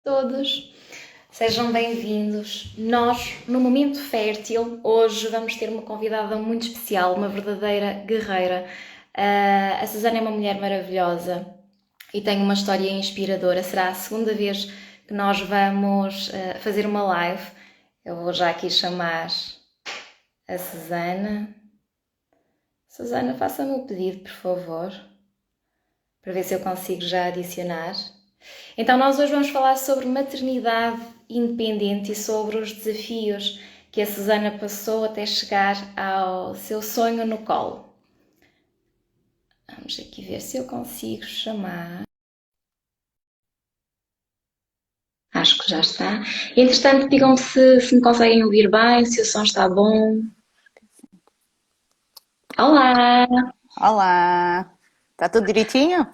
Todos, sejam bem-vindos. Nós, no Momento Fértil, hoje vamos ter uma convidada muito especial, uma verdadeira guerreira. A Susana é uma mulher maravilhosa e tem uma história inspiradora. Será a segunda vez que nós vamos fazer uma live. Eu vou já aqui chamar a Susana. Susana, faça-me o pedido, por favor, para ver se eu consigo já adicionar. Então nós hoje vamos falar sobre maternidade independente e sobre os desafios que a Susana passou até chegar ao seu sonho no colo. Vamos aqui ver se eu consigo chamar. Acho que já está. Entretanto, digam-me se me conseguem ouvir bem, se o som está bom. Olá! Olá, está tudo direitinho?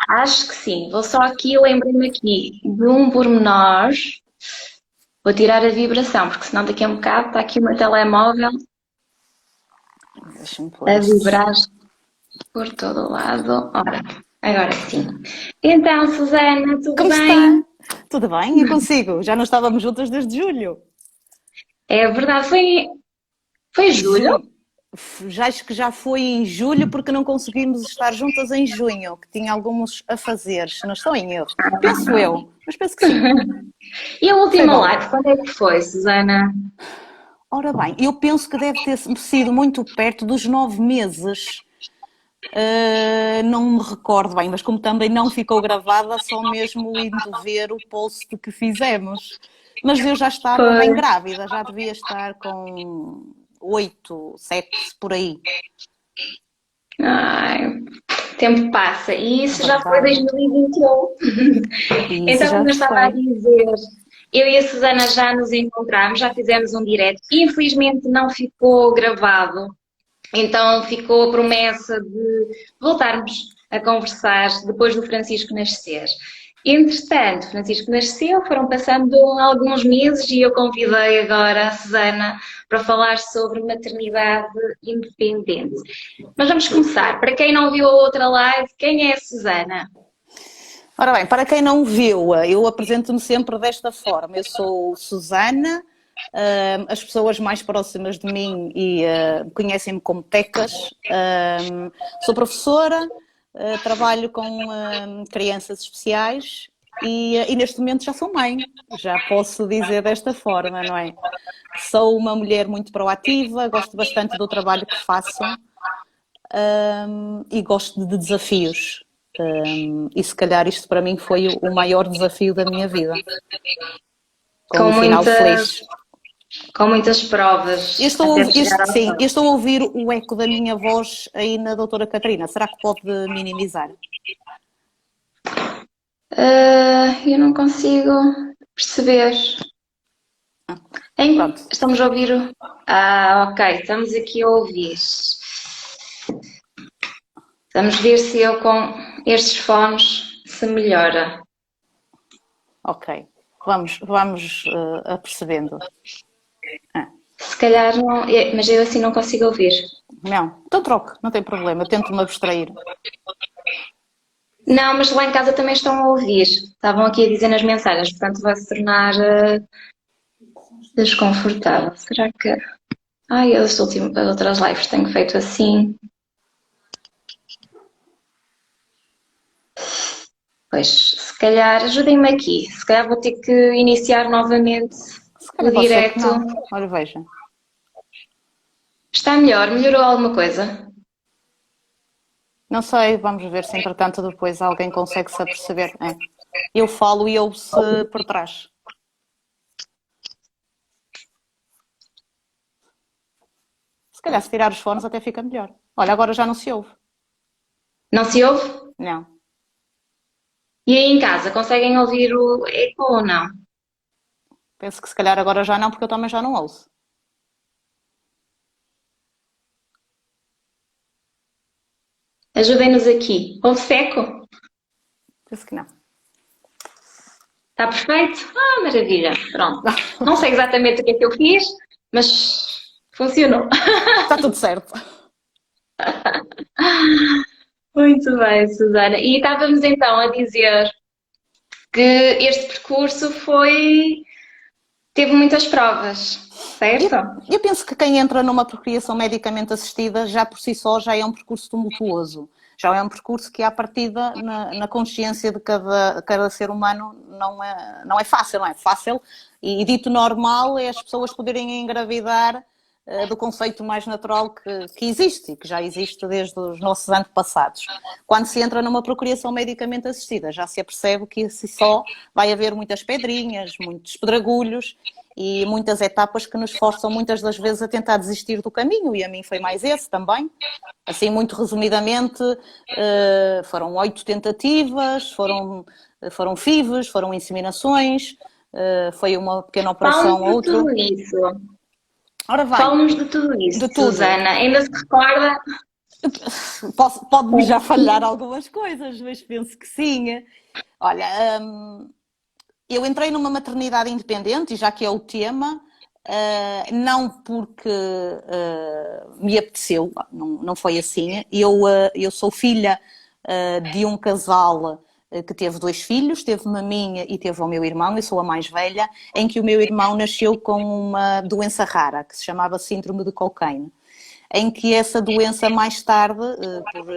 Acho que sim. Vou só aqui, lembrei-me aqui de um pormenor. Vou tirar a vibração, porque senão daqui a um bocado está aqui o meu telemóvel Deixa-me pôr a isto. vibrar por todo o lado. Ora, agora sim. Então, Susana, tudo Como está? bem? Tudo bem? E consigo? Já não estávamos juntas desde julho. É verdade, foi julho? Ju... Já acho que já foi em julho porque não conseguimos estar juntas em junho, que tinha alguns afazeres, não estou em erro. Penso eu, mas penso que sim. E a Foi última bom. live, quando é que foi, Susana? Ora bem, eu penso que deve ter sido muito perto dos 9 meses. Não me recordo bem, mas como também não ficou gravada, só mesmo indo ver o post que fizemos. Mas eu já estava bem Foi. grávida, já devia estar com 8, 7 por aí. Ai, o tempo passa. E É isso já foi verdade. 2021. E isso Então, já como eu estava a foi. dizer, eu e a Susana já nos encontramos, já fizemos um direto. Infelizmente não ficou gravado. Então ficou a promessa de voltarmos a conversar depois do Francisco nascer. Entretanto, Francisco nasceu, foram passando alguns meses e eu convidei agora a Susana para falar sobre maternidade independente. Mas vamos começar. Para quem não viu a outra live, quem é a Susana? Ora bem, para quem não viu, eu apresento-me sempre desta forma. Eu sou Susana, as pessoas mais próximas de mim conhecem-me como Tecas. Sou professora, trabalho com crianças especiais e neste momento já sou mãe. Já posso dizer desta forma, não é? Sou uma mulher muito proativa, gosto bastante do trabalho que faço. E gosto de desafios. E se calhar isto para mim foi o maior desafio da minha vida, com Com um final muitas, feliz. com muitas provas até chegar ao Sim, eu fim. estou a ouvir o eco da minha voz aí na doutora Catarina. Será que pode minimizar? Eu não consigo perceber. Pronto, Estamos a ouvir. Ok, estamos aqui a ouvir. Vamos ver se eu com estes fones se melhora. ok. Vamos apercebendo. Ah, Se calhar não, mas eu assim não consigo ouvir. não, então troque, não tem problema. Eu tento-me abstrair. Não, mas lá em casa também estão a ouvir. Estavam aqui a dizer nas mensagens, portanto vai se tornar desconfortável. Será que. Ai, as outras lives tenho feito assim. Pois, se calhar, ajudem-me aqui. Se calhar vou ter que iniciar novamente Se o calhar pode ser que direto. não. Olha, veja. Está melhor? Melhorou alguma coisa? Não sei, vamos ver se entretanto depois alguém consegue se aperceber. É. Eu falo e ouço por trás. Se calhar se tirar os fones até fica melhor. Olha, agora já não se ouve. Não se ouve? Não. E aí em casa, conseguem ouvir o eco ou não? Penso que se calhar agora já não, porque eu também já não ouço. Ajudem-nos aqui. Ouve-se eco? Penso que não. Está perfeito? Ah, maravilha. Pronto. Não sei exatamente o que é que eu fiz, mas funcionou. Está tudo certo. Muito bem, Susana. E estávamos então a dizer que este percurso teve muitas provas, Eu, certo? eu penso que quem entra numa procriação medicamente assistida já por si só já é um percurso tumultuoso. Já é um percurso que, à partida, na consciência de cada ser humano, não é fácil, não é fácil. E dito normal é as pessoas poderem engravidar do conceito mais natural que existe e que já existe desde os nossos antepassados. Quando se entra numa procriação medicamente assistida, já se apercebe que assim só vai haver muitas pedrinhas, muitos pedregulhos e muitas etapas que nos forçam muitas das vezes a tentar desistir do caminho, e a mim foi mais esse também. Assim, muito resumidamente, foram 8 tentativas, foram FIVs, foram inseminações, foi uma pequena operação Fala-nos ou de outra. tudo isso. Ora bem, Fala-nos de tudo de isso, tudo. Susana. Ainda se recorda? Pode-me já falhar algumas coisas, mas penso que sim. Olha, eu entrei numa maternidade independente, e já que é o tema, não porque me apeteceu, não foi assim. Eu sou filha de um casal que teve 2 filhos, teve-me a minha e teve o meu irmão, eu sou a mais velha, em que o meu irmão nasceu com uma doença rara, que se chamava síndrome de Cockayne, em que essa doença mais tarde, por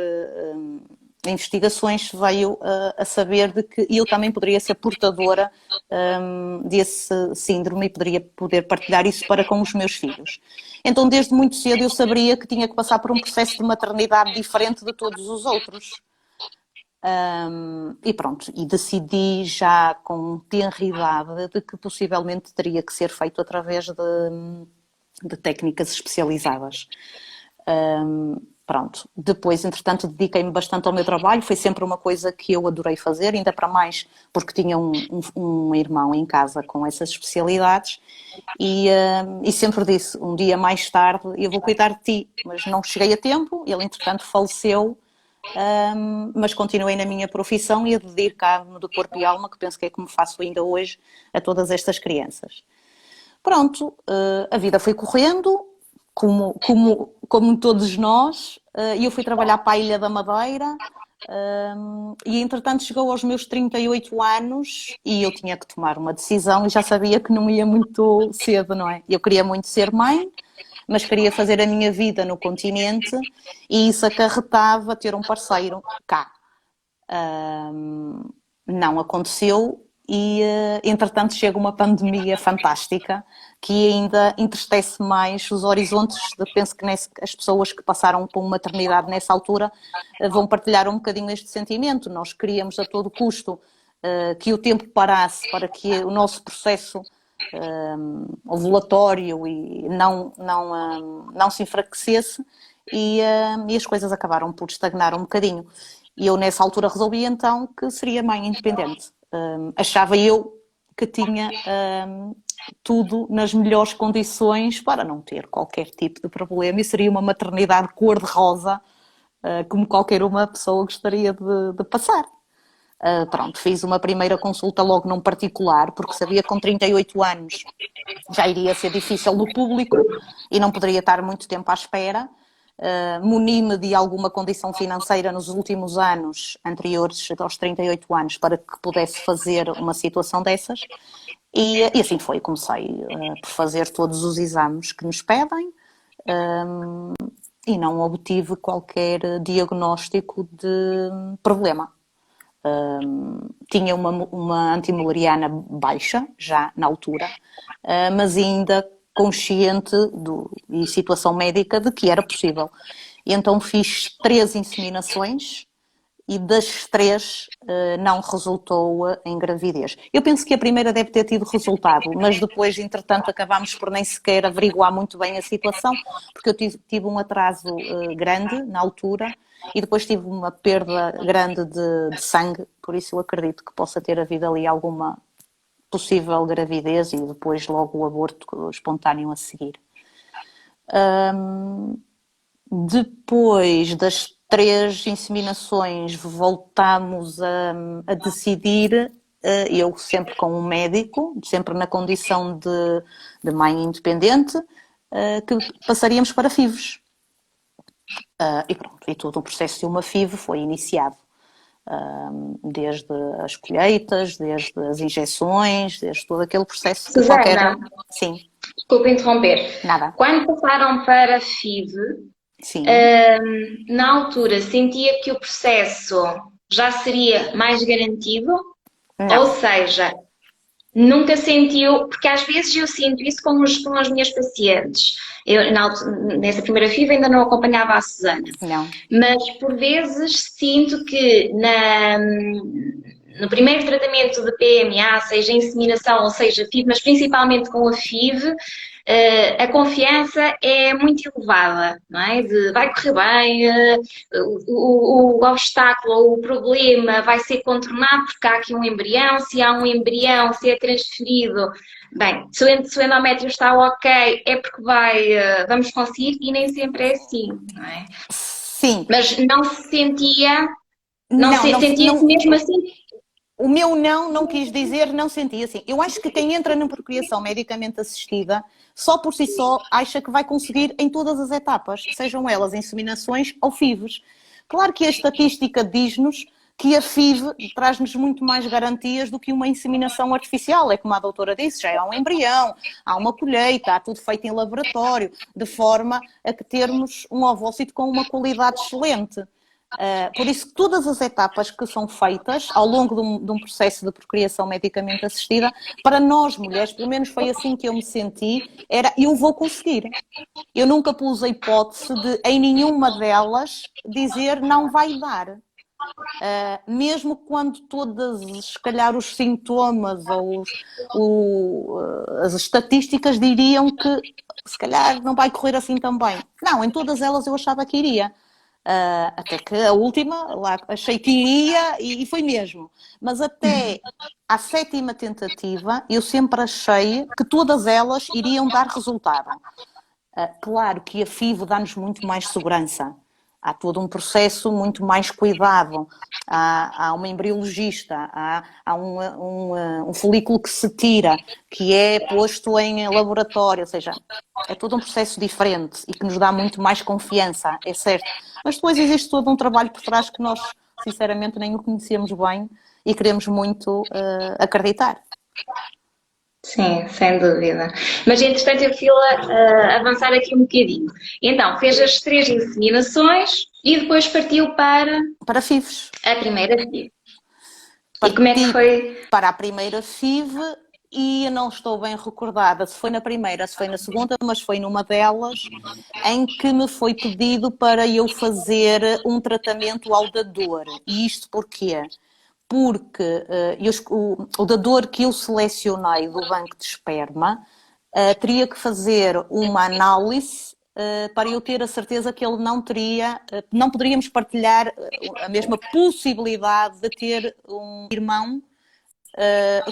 investigações, veio a saber de que eu também poderia ser portadora desse síndrome e poder partilhar isso para com os meus filhos. Então, desde muito cedo eu sabia que tinha que passar por um processo de maternidade diferente de todos os outros. E pronto, e decidi já com tenra idade de que possivelmente teria que ser feito através de técnicas especializadas. Pronto, depois, entretanto, dediquei-me bastante ao meu trabalho, foi sempre uma coisa que eu adorei fazer, ainda para mais porque tinha um irmão em casa com essas especialidades e sempre disse, um dia mais tarde eu vou cuidar de ti, mas não cheguei a tempo, ele entretanto faleceu, mas continuei na minha profissão e a dedicar-me de corpo e alma, que penso que é como faço ainda hoje, a todas estas crianças. Pronto, a vida foi correndo, como todos nós, e eu fui trabalhar para a Ilha da Madeira, e entretanto chegou aos meus 38 anos e eu tinha que tomar uma decisão e já sabia que não ia muito cedo, não é? Eu queria muito ser mãe, mas queria fazer a minha vida no continente e isso acarretava ter um parceiro cá. Não aconteceu e, entretanto, chega uma pandemia fantástica que ainda entristece mais os horizontes. Penso que as pessoas que passaram por uma maternidade nessa altura vão partilhar um bocadinho este sentimento. Nós queríamos a todo custo que o tempo parasse para que o nosso processo ovulatório e não se enfraquecesse e as coisas acabaram por estagnar um bocadinho. E eu nessa altura resolvi então que seria mãe independente. Achava eu que tinha tudo nas melhores condições para não ter qualquer tipo de problema e seria uma maternidade cor-de-rosa, como qualquer uma pessoa gostaria de passar. Pronto, fiz uma primeira consulta logo num particular, porque sabia que com 38 anos já iria ser difícil no público e não poderia estar muito tempo à espera. Muni-me de alguma condição financeira nos últimos anos anteriores aos 38 anos para que pudesse fazer uma situação dessas e assim foi, comecei por fazer todos os exames que nos pedem e não obtive qualquer diagnóstico de problema. Tinha uma antimulariana baixa já na altura, mas ainda consciente e situação médica de que era possível. E então fiz 3 inseminações e das 3 não resultou em gravidez. Eu penso que a primeira deve ter tido resultado, mas depois, entretanto, acabámos por nem sequer averiguar muito bem a situação, porque eu tive um atraso grande na altura e depois tive uma perda grande de sangue, por isso eu acredito que possa ter havido ali alguma possível gravidez e depois logo o aborto espontâneo a seguir. Depois das 3 inseminações voltámos a decidir, eu sempre com um médico, sempre na condição de mãe independente, que passaríamos para FIVs. E pronto, e todo o processo de uma FIV foi iniciado. desde as colheitas, desde as injeções, desde todo aquele processo que Susana, qualquer... Sim, desculpa interromper. nada. Quando passaram para FIV, Sim, na altura sentia que o processo já seria mais garantido? Ou não, seja, nunca sentiu, porque às vezes eu sinto isso com as minhas pacientes. Eu, nessa primeira FIV ainda não acompanhava a Susana, não. mas por vezes sinto que no primeiro tratamento de PMA, seja inseminação ou seja FIV, mas principalmente com a FIV, a confiança é muito elevada, não é? De vai correr bem, o obstáculo ou o problema vai ser contornado porque há aqui um embrião, se há um embrião, se é transferido, bem, se o endométrio está ok, é porque vamos conseguir e nem sempre é assim, não é? Sim, Mas não se sentia, não, não, sentia-se não. mesmo assim. O meu não quis dizer não senti assim. Eu acho que quem entra na procriação medicamente assistida, só por si só, acha que vai conseguir em todas as etapas, sejam elas inseminações ou FIVs. Claro que a estatística diz-nos que a FIV traz-nos muito mais garantias do que uma inseminação artificial. É como a doutora disse, já há um embrião, há uma colheita, há tudo feito em laboratório, de forma a que termos um ovócito com uma qualidade excelente. Por isso, todas as etapas que são feitas ao longo de um processo de procriação medicamente assistida, para nós mulheres, pelo menos foi assim que eu me senti, era eu vou conseguir. Eu nunca pus a hipótese de, em nenhuma delas, dizer não vai dar. Mesmo quando todas, se calhar, os sintomas ou as estatísticas diriam que se calhar não vai correr assim tão bem. Não, em todas elas eu achava que iria. Até que a última, lá achei que iria e foi mesmo. Mas até à sétima tentativa, eu sempre achei que todas elas iriam dar resultado. Claro que a FIV dá-nos muito mais segurança. Há todo um processo muito mais cuidado. Há uma embriologista, há um folículo que se tira, que é posto em laboratório, ou seja, é todo um processo diferente e que nos dá muito mais confiança, é certo. Mas depois existe todo um trabalho por trás que nós, sinceramente, nem o conhecemos bem e queremos muito acreditar. Sim, sem dúvida. Mas entretanto eu fui avançar aqui um bocadinho. Então, fez as 3 inseminações e depois partiu para Para FIVs. a primeira FIV. E como é que Parti foi? para a primeira FIV e não estou bem recordada se foi na primeira, se foi na segunda, mas foi numa delas em que me foi pedido para eu fazer um tratamento ao dador. E isto porquê? Porque o dador que eu selecionei do banco de esperma teria que fazer uma análise para eu ter a certeza que ele não teria, não poderíamos partilhar a mesma possibilidade de ter um irmão,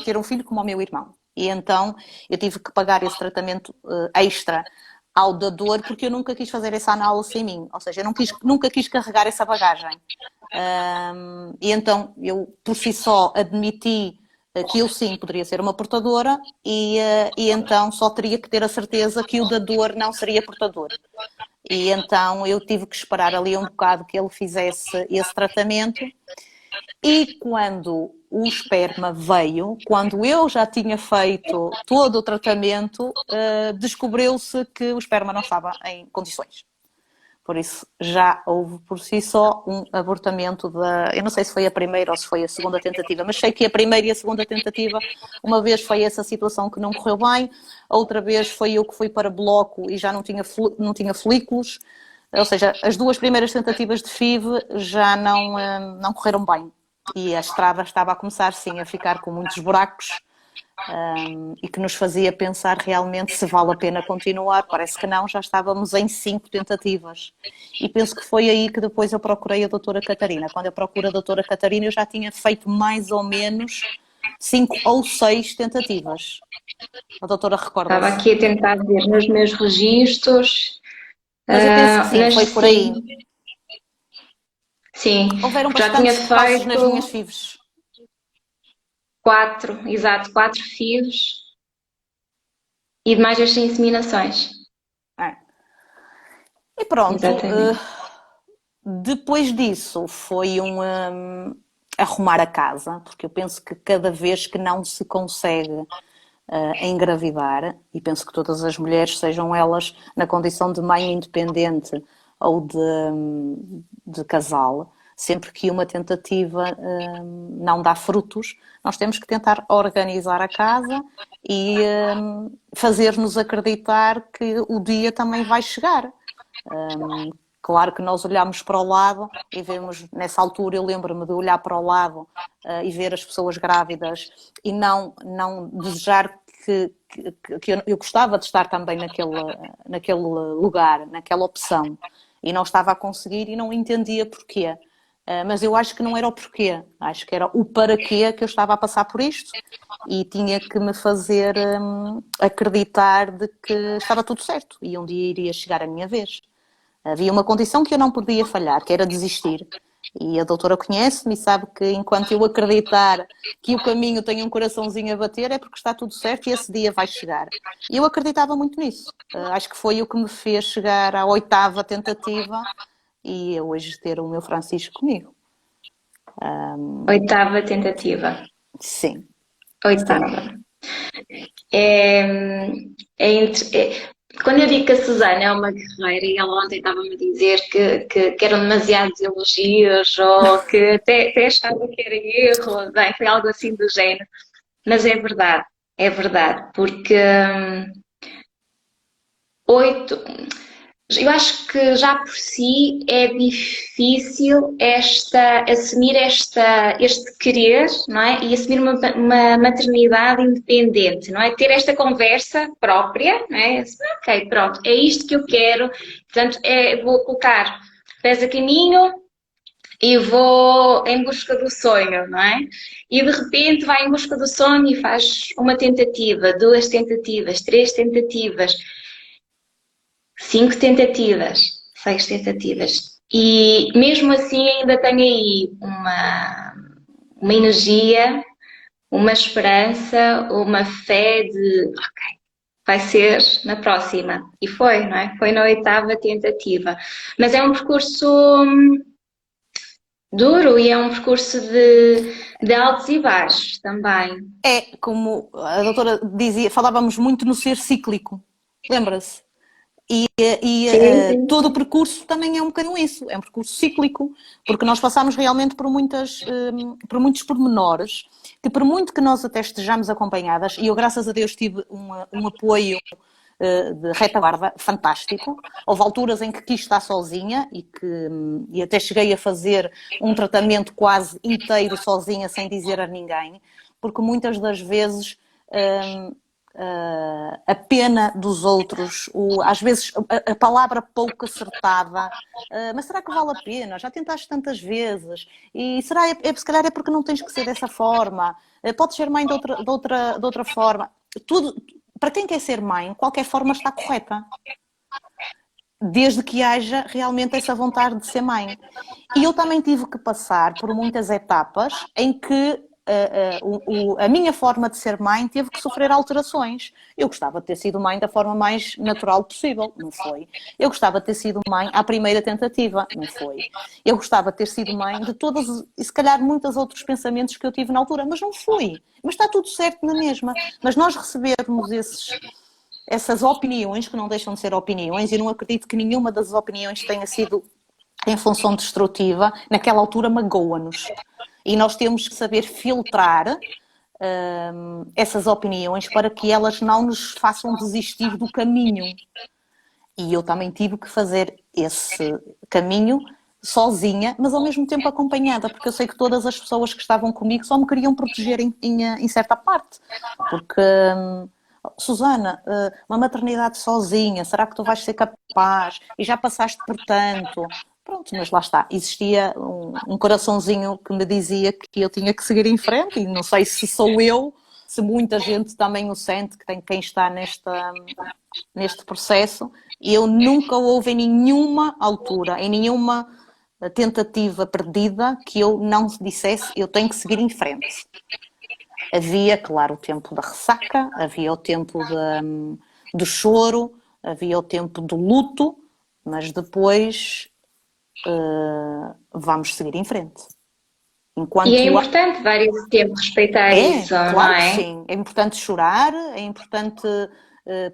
ter um filho como o meu irmão. E então eu tive que pagar esse tratamento extra ao dador porque eu nunca quis fazer essa análise em mim, ou seja, eu nunca quis carregar essa bagagem. E então eu por si só admiti que eu sim poderia ser uma portadora e então só teria que ter a certeza que o dador não seria portador. E então eu tive que esperar ali um bocado que ele fizesse esse tratamento e quando o esperma veio, quando eu já tinha feito todo o tratamento, descobriu-se que o esperma não estava em condições. Por isso já houve por si só um abortamento eu não sei se foi a primeira ou se foi a segunda tentativa, mas sei que a primeira e a segunda tentativa, uma vez foi essa situação que não correu bem, outra vez foi eu que fui para bloco e já não tinha folículos, ou seja, as 2 primeiras tentativas de FIV já não correram bem. E a estrada estava a começar sim a ficar com muitos buracos. E que nos fazia pensar realmente se vale a pena continuar. Parece que não, já estávamos em 5 tentativas. E penso que foi aí que depois eu procurei a doutora Catarina. Quando eu procuro a doutora Catarina, eu já tinha feito mais ou menos 5 ou 6 tentativas. A doutora Estava recorda-se. aqui a tentar ver nos meus registros. Mas eu penso que sim, Nas foi por aí. sim, Houveram porque já tinha bastantes passos nas minhas feito FIVs. 4, exato, 4 FIVs e mais as inseminações. É. E pronto, Exatamente. depois disso arrumar a casa, porque eu penso que cada vez que não se consegue engravidar, e penso que todas as mulheres, sejam elas na condição de mãe independente ou de casal, sempre que uma tentativa não dá frutos, nós temos que tentar organizar a casa e fazer-nos acreditar que o dia também vai chegar. Claro que nós olhamos para o lado e vemos, nessa altura eu lembro-me de olhar para o lado e ver as pessoas grávidas e não desejar que eu gostava de estar também naquele lugar, naquela opção, e não estava a conseguir e não entendia porquê. Mas eu acho que não era o porquê, acho que era o para quê que eu estava a passar por isto e tinha que me fazer acreditar de que estava tudo certo e um dia iria chegar a minha vez. Havia uma condição que eu não podia falhar, que era desistir. E a doutora conhece-me e sabe que enquanto eu acreditar que o caminho tem um coraçãozinho a bater é porque está tudo certo e esse dia vai chegar. E eu acreditava muito nisso. Acho que foi o que me fez chegar à 8ª tentativa e hoje ter o meu Francisco comigo. 8ª tentativa. Sim, sim. 8ª. É, quando eu digo que a Susana é uma guerreira e ela ontem estava-me a dizer que eram demasiados elogios ou que até achava que era erro, bem, foi algo assim do género, mas é verdade, porque 8, eu acho que já por si é difícil assumir este querer, não é? E assumir uma maternidade independente, não é? Ter esta conversa própria, não é? Ok, pronto, é isto que eu quero, portanto, vou colocar pés a caminho e vou em busca do sonho, não é? E de repente vai em busca do sonho e faz uma tentativa, 2 tentativas, 3 tentativas. 5 tentativas, 6 tentativas. E mesmo assim ainda tenho aí uma energia, uma esperança, uma fé de ok, vai ser na próxima. E foi, não é? Foi na 8ª tentativa. Mas é um percurso duro e é um percurso de altos e baixos também. É como a doutora dizia, falávamos muito no ser cíclico, lembra-se? Sim, sim. Todo o percurso também é um bocadinho isso, é um percurso cíclico, porque nós passamos realmente por muitos pormenores, que por muito que nós até estejamos acompanhadas, e eu graças a Deus tive um apoio de retaguarda fantástico, houve alturas em que quis estar sozinha e até cheguei a fazer um tratamento quase inteiro sozinha, sem dizer a ninguém, porque muitas das vezes a pena dos outros, às vezes a palavra pouco acertada, mas será que vale a pena? Já tentaste tantas vezes e se calhar é porque não tens que ser dessa forma, podes ser mãe de outra forma. Tudo, para quem quer ser mãe, qualquer forma está correta, desde que haja realmente essa vontade de ser mãe. E eu também tive que passar por muitas etapas em que a minha forma de ser mãe teve que sofrer alterações. Eu gostava de ter sido mãe da forma mais natural possível, não foi? Eu gostava de ter sido mãe à primeira tentativa, não foi? Eu gostava de ter sido mãe de todas, e se calhar muitos outros pensamentos que eu tive na altura, mas não fui. Mas está tudo certo na mesma. Mas nós recebermos essas opiniões, que não deixam de ser opiniões, e não acredito que nenhuma das opiniões tenha sido em função destrutiva, naquela altura magoa-nos. E nós temos que saber filtrar essas opiniões para que elas não nos façam desistir do caminho. E eu também tive que fazer esse caminho sozinha, mas ao mesmo tempo acompanhada, porque eu sei que todas as pessoas que estavam comigo só me queriam proteger em certa parte. Porque, Susana, uma maternidade sozinha, será que tu vais ser capaz? E já passaste por tanto... Pronto, mas lá está, existia um coraçãozinho que me dizia que eu tinha que seguir em frente e não sei se sou eu, se muita gente também o sente, que tem quem está neste processo. Eu nunca houve em nenhuma altura, em nenhuma tentativa perdida que eu não dissesse eu tenho que seguir em frente. Havia, claro, o tempo da ressaca, havia o tempo do choro, havia o tempo do luto, mas depois... vamos seguir em frente. E é Enquanto importante dar esse tempo, respeitar é, isso, não claro que é? sim. É importante chorar, é importante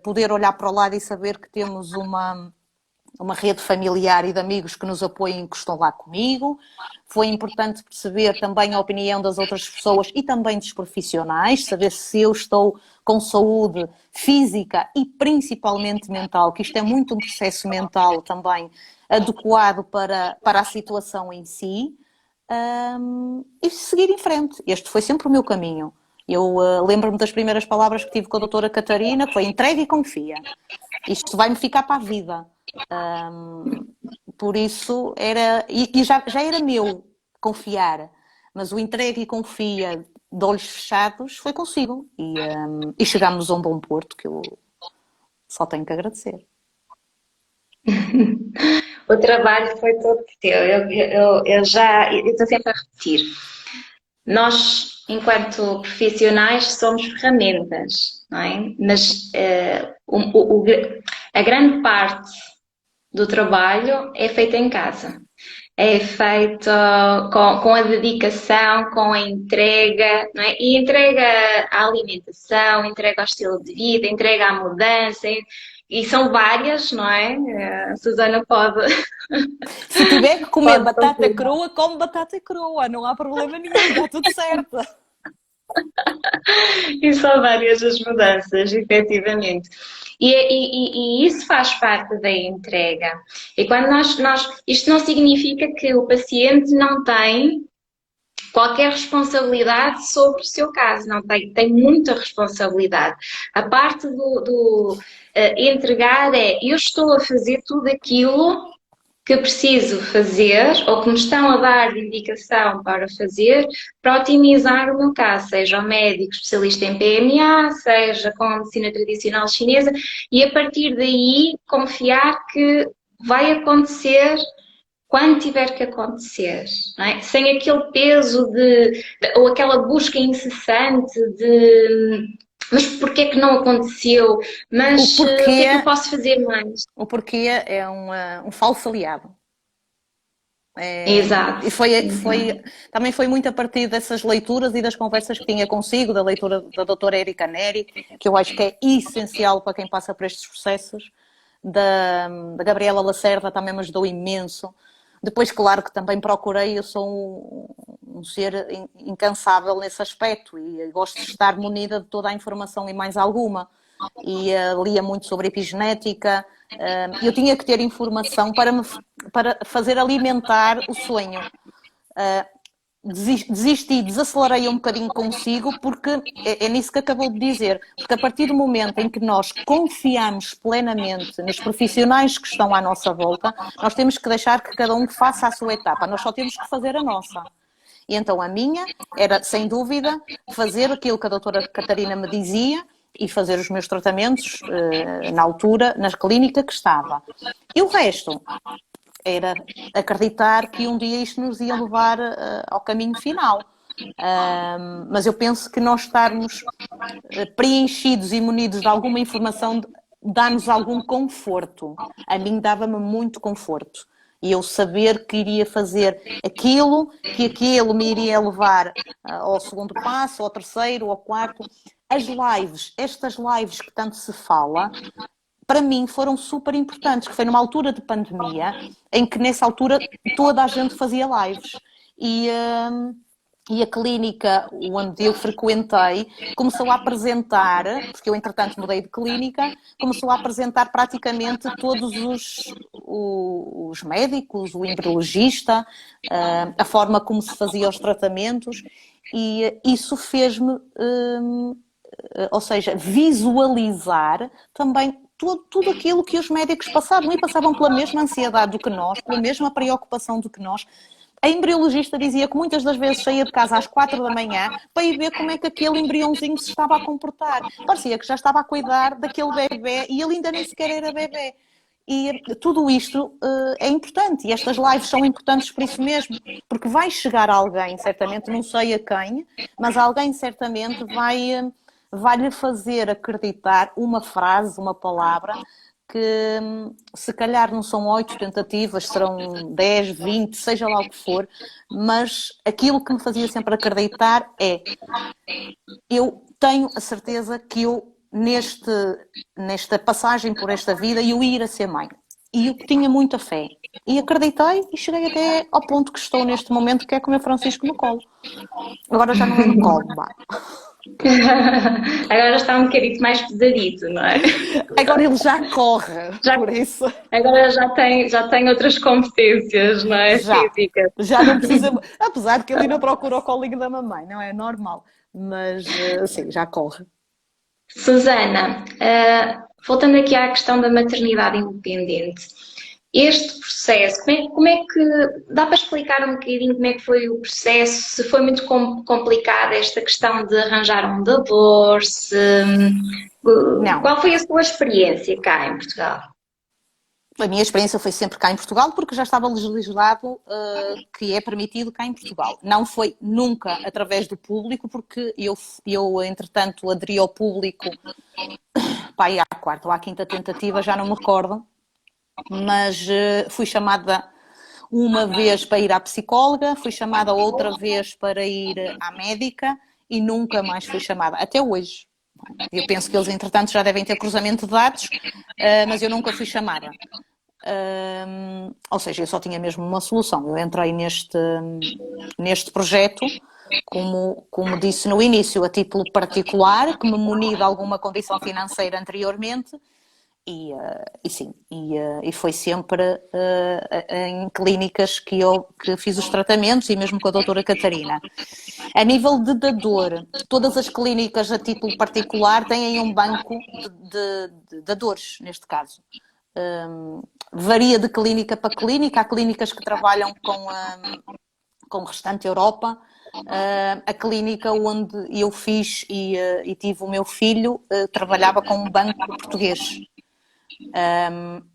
poder olhar para o lado e saber que temos uma rede familiar e de amigos que nos apoiem e que estão lá comigo. Foi importante perceber também a opinião das outras pessoas e também dos profissionais, saber se eu estou com saúde física e principalmente mental, que isto é muito um processo mental também adequado para a situação em si, e seguir em frente. Este foi sempre o meu caminho. Eu lembro-me das primeiras palavras que tive com a doutora Catarina, que foi entregue e confia. Isto vai-me ficar para a vida. Por isso era, e já era meu confiar, mas o entregue e confia de olhos fechados foi consigo e chegámos a um bom porto que eu só tenho que agradecer. O trabalho foi todo teu. Eu estou sempre a repetir. Nós, enquanto profissionais, somos ferramentas, não é? Mas a grande parte do trabalho é feita em casa. É feito com a dedicação, com a entrega, não é? E entrega à alimentação, entrega ao estilo de vida, entrega à mudança, e são várias, não é? A Susana pode, Se tiver que comer pode batata confirmar. crua, come batata crua, não há problema nenhum, está tudo certo. E são várias as mudanças, efetivamente. E isso faz parte da entrega. E quando isto não significa que o paciente não tem qualquer responsabilidade sobre o seu caso, não tem muita responsabilidade. A parte do entregar é eu estou a fazer tudo aquilo que preciso fazer ou que me estão a dar de indicação para fazer para otimizar o meu caso, seja o médico especialista em PMA, seja com a medicina tradicional chinesa, e a partir daí confiar que vai acontecer quando tiver que acontecer, não é? Sem aquele peso ou aquela busca incessante de mas porquê que não aconteceu? O Mas o que é porquê, que eu posso fazer mais? o porquê é um falso aliado. Exato, E exato. também foi muito a partir dessas leituras e das conversas que tinha consigo, da leitura da doutora Erika Neri, que eu acho que é essencial para quem passa por estes processos, da Gabriela Lacerda também me ajudou imenso. Depois, claro que também procurei, eu sou um ser incansável nesse aspecto e gosto de estar munida de toda a informação e mais alguma. E lia muito sobre epigenética. Eu tinha que ter informação para fazer alimentar o sonho. Desisti, desacelerei um bocadinho consigo, porque é nisso que acabou de dizer. Porque a partir do momento em que nós confiamos plenamente nos profissionais que estão à nossa volta, nós temos que deixar que cada um faça a sua etapa. Nós só temos que fazer a nossa. E então a minha era, sem dúvida, fazer aquilo que a doutora Catarina me dizia e fazer os meus tratamentos na altura, na clínica que estava. E o resto era acreditar que um dia isto nos ia levar ao caminho final. Mas eu penso que nós estarmos preenchidos e munidos de alguma informação dá-nos algum conforto. A mim dava-me muito conforto. E eu saber que iria fazer aquilo, que aquilo me iria levar ao segundo passo, ao terceiro, ao quarto. As lives, estas lives que tanto se fala, para mim foram super importantes, que foi numa altura de pandemia, em que nessa altura toda a gente fazia lives. E a clínica onde eu frequentei começou a apresentar, porque eu entretanto mudei de clínica, começou a apresentar praticamente todos os médicos, o embriologista, a forma como se fazia os tratamentos, e isso fez-me, ou seja, visualizar também tudo aquilo que os médicos passavam, e passavam pela mesma ansiedade do que nós, pela mesma preocupação do que nós. A embriologista dizia que muitas das vezes saía de casa às 4 da manhã para ir ver como é que aquele embriãozinho se estava a comportar. Parecia que já estava a cuidar daquele bebê e ele ainda nem sequer era bebê. E tudo isto é importante, e estas lives são importantes por isso mesmo, porque vai chegar alguém, certamente, não sei a quem, mas alguém certamente vai-lhe fazer acreditar uma frase, uma palavra, que se calhar não são 8 tentativas, serão 10, 20, seja lá o que for, mas aquilo que me fazia sempre acreditar é: eu tenho a certeza que eu, nesta passagem por esta vida, eu ia ir a ser mãe. E eu tinha muita fé. E acreditei e cheguei até ao ponto que estou neste momento, que é com o meu Francisco no colo. Agora já não é no colo, vá. Agora está um bocadinho mais pesadito, não é? Agora ele já corre, Já, por isso agora já tem outras competências, não é? já. Físicas. Já não precisa, apesar de que ele ainda procura o colinho da mamãe, não é normal. Mas sim, já corre. Susana, voltando aqui à questão da maternidade independente, este processo, como é que dá para explicar um bocadinho como é que foi o processo? Se foi muito complicada esta questão de arranjar um dador, Não. qual foi a sua experiência cá em Portugal? A minha experiência foi sempre cá em Portugal, porque já estava legislado que é permitido cá em Portugal. Não foi nunca através do público, porque eu entretanto, aderi ao público, pá, aí à quarta ou à quinta tentativa, já não me recordo, mas fui chamada uma vez para ir à psicóloga, fui chamada outra vez para ir à médica e nunca mais fui chamada, até hoje. Eu penso que eles, entretanto, já devem ter cruzamento de dados, mas eu nunca fui chamada. Ou seja, eu só tinha mesmo uma solução. Eu entrei neste projeto, como disse no início, a título particular, que me muni de alguma condição financeira anteriormente, e foi sempre em clínicas que fiz os tratamentos, e mesmo com a doutora Catarina. A nível de dador, todas as clínicas a título particular têm um banco de dadores, neste caso. Varia de clínica para clínica. Há clínicas que trabalham com o restante Europa. A clínica onde eu fiz e tive o meu filho trabalhava com um banco português.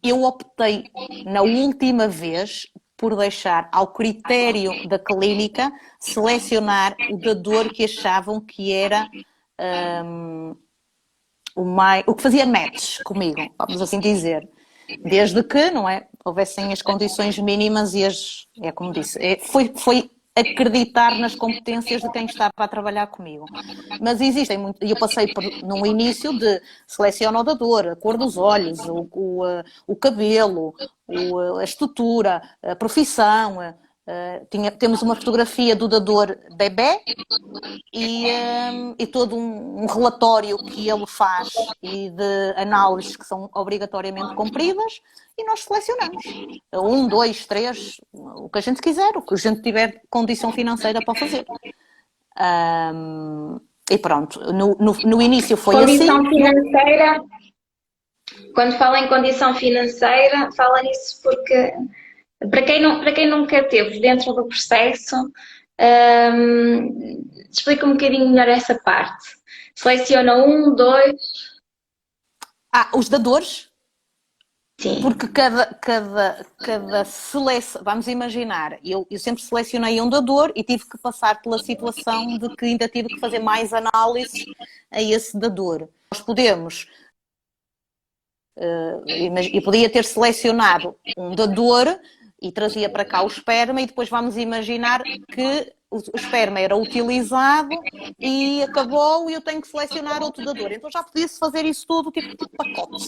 Eu optei na última vez por deixar ao critério da clínica selecionar o dador que achavam que era o que fazia match comigo, vamos assim dizer. Desde que, não é, houvessem as condições mínimas e é como disse, foi acreditar nas competências de quem estava a trabalhar comigo. Mas existem muito, e eu passei num início de seleciona o dador, a cor dos olhos, o cabelo, a estrutura, a profissão. Temos uma fotografia do dador bebé e todo um relatório que ele faz e de análises que são obrigatoriamente cumpridas, e nós selecionamos. 1, 2, 3, o que a gente quiser, o que a gente tiver condição financeira para fazer. E pronto, no início foi Condição assim. financeira, quando fala em condição financeira, fala nisso porque, para quem nunca esteve dentro do processo, explica um bocadinho melhor essa parte. Seleciona 1, 2... Os dadores. Sim. Porque cada seleção, vamos imaginar, eu sempre selecionei um dador e tive que passar pela situação de que ainda tive que fazer mais análise a esse dador. Nós podemos, eu podia ter selecionado um dador e trazia para cá o esperma, e depois vamos imaginar que o esperma era utilizado e acabou, e eu tenho que selecionar outro dador. Então já podia-se fazer isso tudo tipo pacote.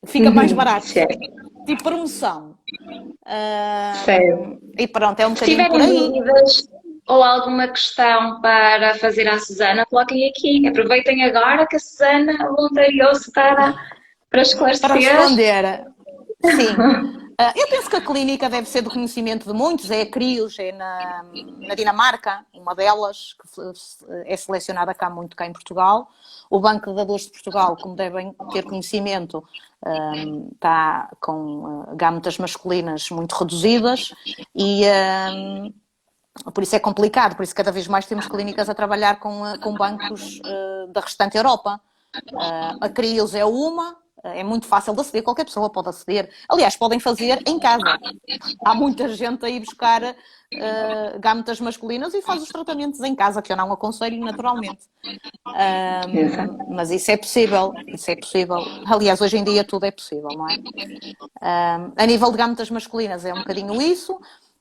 Fica mais barato. Certo. Tipo promoção. Certo. E pronto, é um Se bocadinho por tiverem aí. dúvidas ou alguma questão para fazer à Susana, coloquem aqui. Aproveitem agora que a Susana voluntariou-se para Para esclarecer. responder. Sim. Eu penso que a clínica deve ser do conhecimento de muitos. É a Crios, é na Dinamarca, uma delas, que é selecionada cá em Portugal. O Banco de Dadores de Portugal, como devem ter conhecimento, está com gametas masculinas muito reduzidas e por isso é complicado. Por isso cada vez mais temos clínicas a trabalhar com bancos da restante Europa. A Crios é uma, É muito fácil de aceder, qualquer pessoa pode aceder. Aliás, podem fazer em casa. Há muita gente a ir buscar gametas masculinas e faz os tratamentos em casa, que eu não aconselho naturalmente. Exato. Mas isso é possível, isso é possível. Aliás, hoje em dia tudo é possível, não é? A nível de gametas masculinas é um bocadinho isso.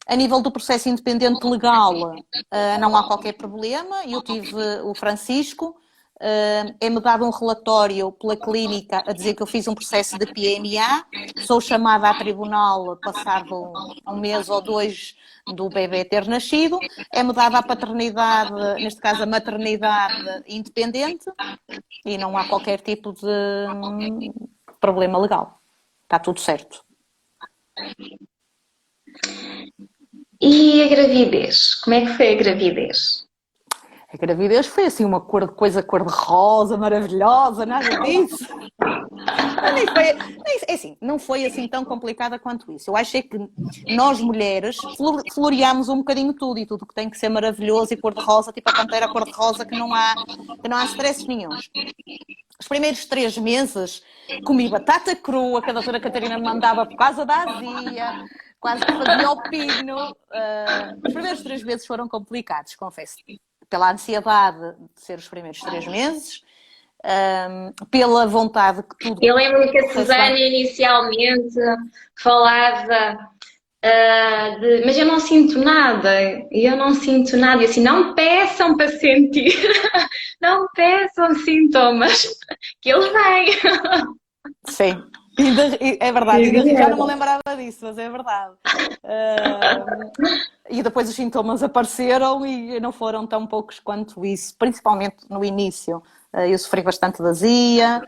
A nível do processo independente legal, não há qualquer problema. Eu tive o Francisco, é-me dado um relatório pela clínica a dizer que eu fiz um processo de PMA, sou chamada a tribunal passado um mês ou dois do bebê ter nascido, é-me dada a paternidade, neste caso a maternidade independente, e não há qualquer tipo de problema legal. Está tudo certo. E a gravidez? Como é que foi a gravidez? A gravidez foi assim uma coisa cor-de-rosa, maravilhosa, nada disso. Não foi assim tão complicada quanto isso. Eu acho que nós mulheres floreamos um bocadinho tudo e tudo que tem que ser maravilhoso e cor-de-rosa, tipo a pantera cor-de-rosa, que não há stresses nenhuns. Os primeiros 3 meses comi batata crua, que a doutora Catarina me mandava por causa da azia, quase que fazia o pino. Os primeiros 3 meses foram complicados, confesso. Pela ansiedade de ser os primeiros 3 meses, pela vontade que tudo... Eu lembro-me que a Susana inicialmente falava mas eu não sinto nada, e assim, não peçam para sentir, não peçam sintomas, que eles vêm. Sim, é verdade, já não me lembrava disso, mas é verdade. E depois os sintomas apareceram e não foram tão poucos quanto isso, principalmente no início. Eu sofri bastante de azia.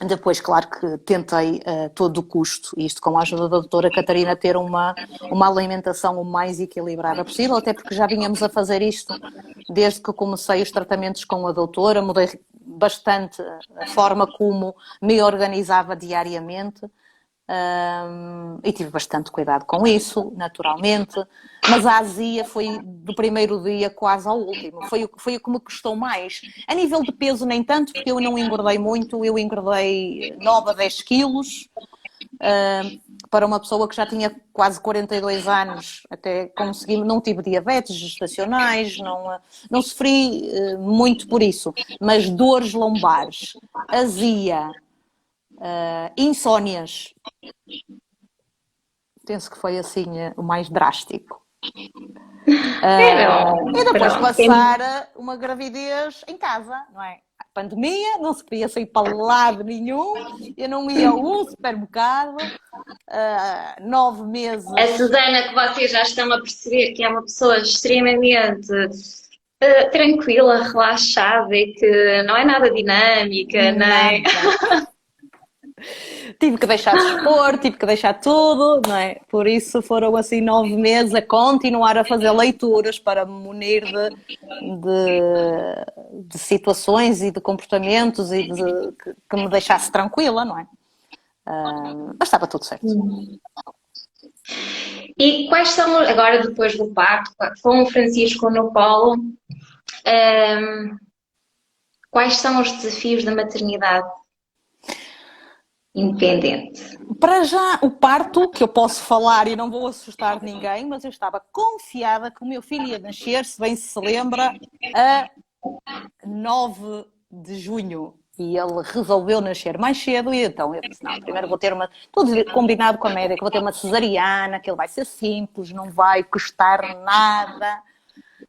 Depois, claro que tentei a todo o custo, isto com a ajuda da doutora Catarina, ter uma alimentação o mais equilibrada possível, até porque já vínhamos a fazer isto desde que comecei os tratamentos com a doutora, mudei bastante a forma como me organizava diariamente. E tive bastante cuidado com isso, naturalmente, mas a azia foi do primeiro dia quase ao último, foi o que me custou mais. A nível de peso nem tanto, porque eu não engordei muito, eu engordei 9 a 10 quilos, para uma pessoa que já tinha quase 42 anos, até consegui, não tive diabetes gestacionais, não sofri muito por isso, mas dores lombares, azia, insónias, penso que foi assim o mais drástico. E depois passar uma gravidez em casa, não é? A pandemia, não se queria sair para lado nenhum, eu não ia ao supermercado, 9 meses. A Susana, que vocês já estão a perceber que é uma pessoa extremamente tranquila, relaxada e que não é nada dinâmica, não é? Tive que deixar de expor, tive que deixar tudo, não é? Por isso foram assim 9 meses a continuar a fazer leituras para me munir de situações e de comportamentos e que me deixasse tranquila, não é? Mas estava tudo certo. E quais são, agora depois do parto, com o Francisco no colo, quais são os desafios da maternidade independente? Para já, o parto, que eu posso falar e não vou assustar ninguém, mas eu estava confiada que o meu filho ia nascer, se bem se lembra, a 9 de junho. E ele resolveu nascer mais cedo e então eu disse, não, primeiro vou ter tudo combinado com a médica, vou ter uma cesariana, que ele vai ser simples, não vai custar nada.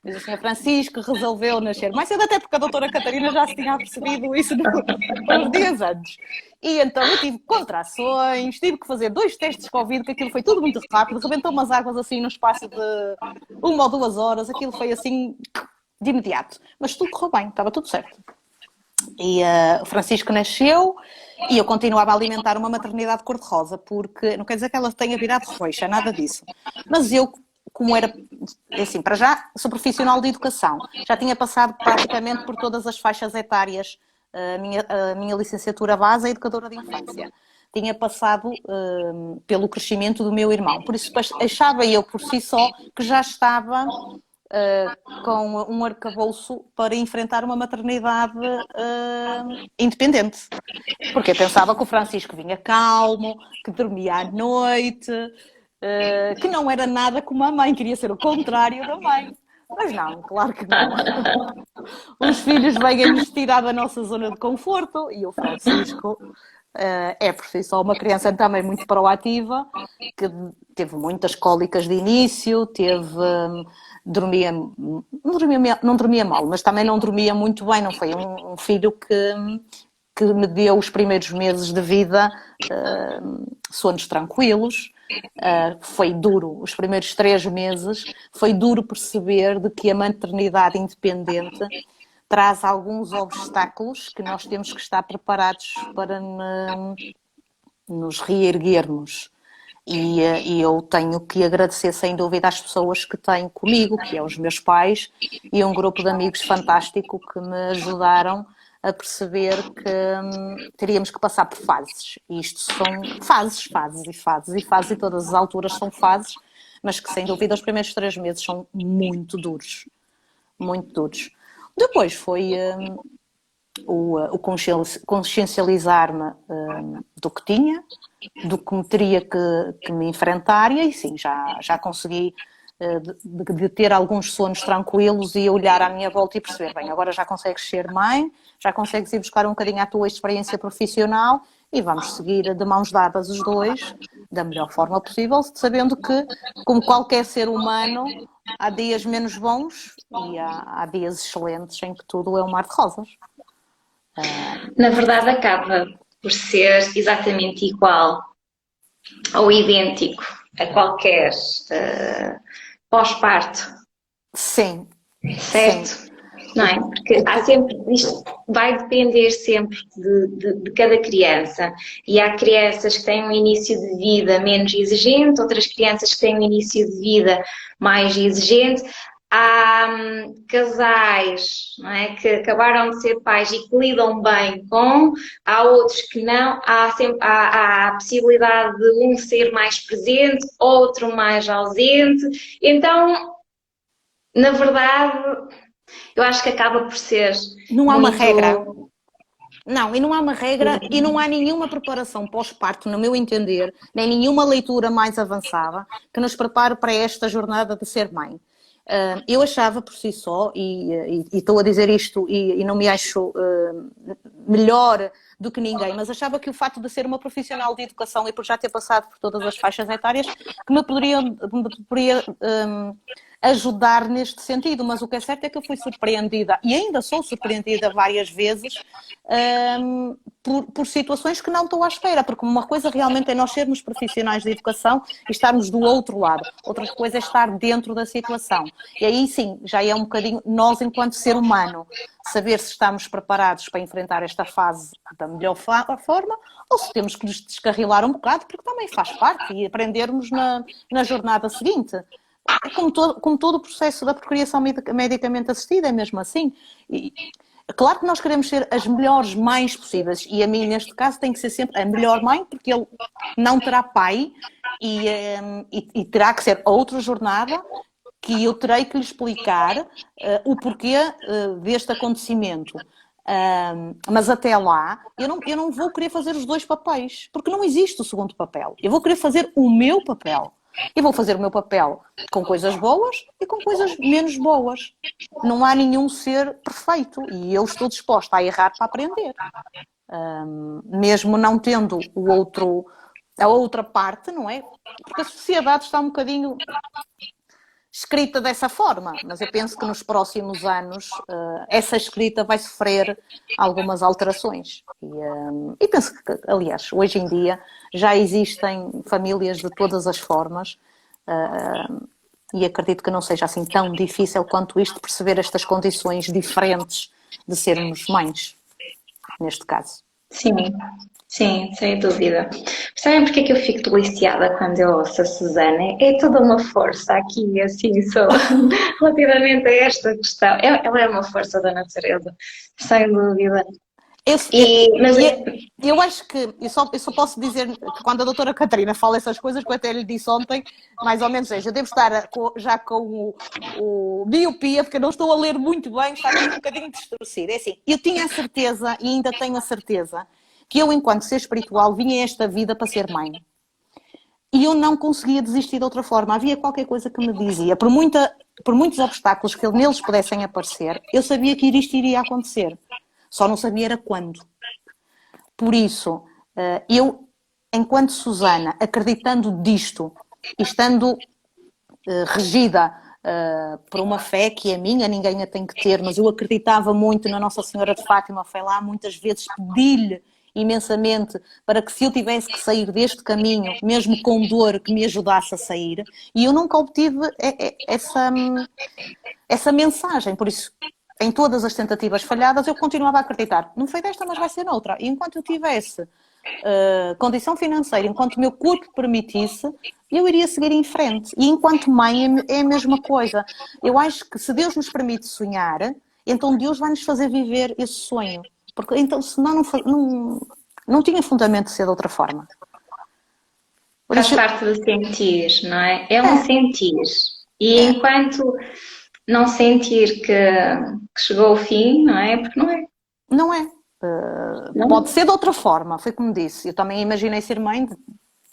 Mas o Sr. Francisco resolveu nascer mais cedo, até porque a doutora Catarina já se tinha percebido isso uns dias antes. E então eu tive contrações, tive que fazer 2 testes de Covid, que aquilo foi tudo muito rápido, rebentou umas águas assim no espaço de 1 ou 2 horas, aquilo foi assim de imediato. Mas tudo correu bem, estava tudo certo. E o Francisco nasceu e eu continuava a alimentar uma maternidade cor-de-rosa, porque não quer dizer que ela tenha virado roxa, nada disso. Mas eu, como era, assim, para já, sou profissional de educação, já tinha passado praticamente por todas as faixas etárias, a minha licenciatura base é educadora de infância. Tinha passado pelo crescimento do meu irmão, por isso achava eu por si só que já estava com um arcabouço para enfrentar uma maternidade independente. Porque eu pensava que o Francisco vinha calmo, que dormia à noite, que não era nada como a mãe, queria ser o contrário da mãe. Mas não, claro que não. Os filhos vêm-nos tirar da nossa zona de conforto e o Francisco é por si só uma criança também muito proativa, que teve muitas cólicas de início, não dormia mal, mas também não dormia muito bem, não foi um filho que me deu os primeiros meses de vida sonos tranquilos. Foi duro, os primeiros 3 meses, foi duro perceber de que a maternidade independente traz alguns obstáculos que nós temos que estar preparados para nos reerguermos. E eu tenho que agradecer sem dúvida às pessoas que tenho comigo, que é os meus pais e um grupo de amigos fantástico que me ajudaram a perceber que teríamos que passar por fases. E isto são fases, e todas as alturas são fases, mas que sem dúvida os primeiros 3 meses são muito duros. Muito duros. Depois foi o consciencializar-me do que tinha, do que me teria que me enfrentar, e aí sim, já consegui de ter alguns sonos tranquilos e olhar à minha volta e perceber, bem, agora já consegues ser mãe, já consegues ir buscar um bocadinho a tua experiência profissional e vamos seguir de mãos dadas os dois, da melhor forma possível, sabendo que, como qualquer ser humano, há dias menos bons e há dias excelentes em que tudo é um mar de rosas. Na verdade, acaba por ser exatamente igual ou idêntico a qualquer pós-parto. Sim. Certo? Sim. Não é? Porque há sempre, isto vai depender sempre de cada criança. E há crianças que têm um início de vida menos exigente, outras crianças que têm um início de vida mais exigente. Há casais, não é, que acabaram de ser pais e que lidam bem com, há outros que não, há a possibilidade de um ser mais presente, outro mais ausente. Então, na verdade, eu acho que acaba por ser. Não há uma regra. Não, e não há uma regra e não há nenhuma preparação pós-parto, no meu entender, nem nenhuma leitura mais avançada que nos prepare para esta jornada de ser mãe. Eu achava por si só, e estou a dizer isto e não me acho melhor do que ninguém, mas achava que o facto de ser uma profissional de educação e por já ter passado por todas as faixas etárias, que me poderia ajudar neste sentido, mas o que é certo é que eu fui surpreendida e ainda sou surpreendida várias vezes por situações que não estou à espera, porque uma coisa realmente é nós sermos profissionais de educação e estarmos do outro lado, outra coisa é estar dentro da situação. E aí sim, já é um bocadinho nós enquanto ser humano, saber se estamos preparados para enfrentar esta fase da melhor forma ou se temos que nos descarrilar um bocado, porque também faz parte e aprendermos na jornada seguinte. Como todo o processo da procriação medicamente assistida, é mesmo assim. E, claro que nós queremos ser as melhores mães possíveis e a mim, neste caso, tem que ser sempre a melhor mãe, porque ele não terá pai e terá que ser outra jornada que eu terei que lhe explicar o porquê deste acontecimento. Mas até lá, eu não vou querer fazer os 2 papéis, porque não existe o segundo papel. Eu vou querer fazer o meu papel. E vou fazer o meu papel com coisas boas e com coisas menos boas. Não há nenhum ser perfeito e eu estou disposta a errar para aprender. Mesmo não tendo a outra parte, não é? Porque a sociedade está um bocadinho escrita dessa forma, mas eu penso que nos próximos anos essa escrita vai sofrer algumas alterações. E penso que, aliás, hoje em dia já existem famílias de todas as formas e acredito que não seja assim tão difícil quanto isto perceber estas condições diferentes de sermos mães, neste caso. Sim. Sim, sem dúvida. Sabem porque é que eu fico deliciada quando eu ouço a Susana? É toda uma força aqui, assim, só relativamente a esta questão. Ela é uma força da natureza, sem dúvida. Mas Eu acho que eu só posso dizer que quando a doutora Catarina fala essas coisas, que eu até lhe disse ontem, mais ou menos, eu devo estar já com o miopia, porque eu não estou a ler muito bem, está aqui um bocadinho distorcido. É assim, eu tinha a certeza, e ainda tenho a certeza, que eu, enquanto ser espiritual, vinha a esta vida para ser mãe. E eu não conseguia desistir de outra forma. Havia qualquer coisa que me dizia, por muitos obstáculos que neles pudessem aparecer, eu sabia que isto iria acontecer. Só não sabia era quando. Por isso, eu, enquanto Susana, acreditando disto e estando regida por uma fé que é minha, ninguém a tem que ter, mas eu acreditava muito na Nossa Senhora de Fátima, fui lá muitas vezes pedir-lhe imensamente para que, se eu tivesse que sair deste caminho, mesmo com dor, que me ajudasse a sair, e eu nunca obtive essa mensagem. Por isso, em todas as tentativas falhadas, eu continuava a acreditar. Não foi desta, mas vai ser noutra. E enquanto eu tivesse condição financeira, enquanto o meu corpo permitisse, eu iria seguir em frente. E enquanto mãe é a mesma coisa. Eu acho que se Deus nos permite sonhar, então Deus vai nos fazer viver esse sonho. Porque então, senão não tinha fundamento de ser de outra forma. faz parte do sentir, não é? É um sentir. E enquanto não sentir que chegou o fim, não é? Porque não é. Não é. Não. Pode ser de outra forma, foi como disse. Eu também imaginei ser mãe de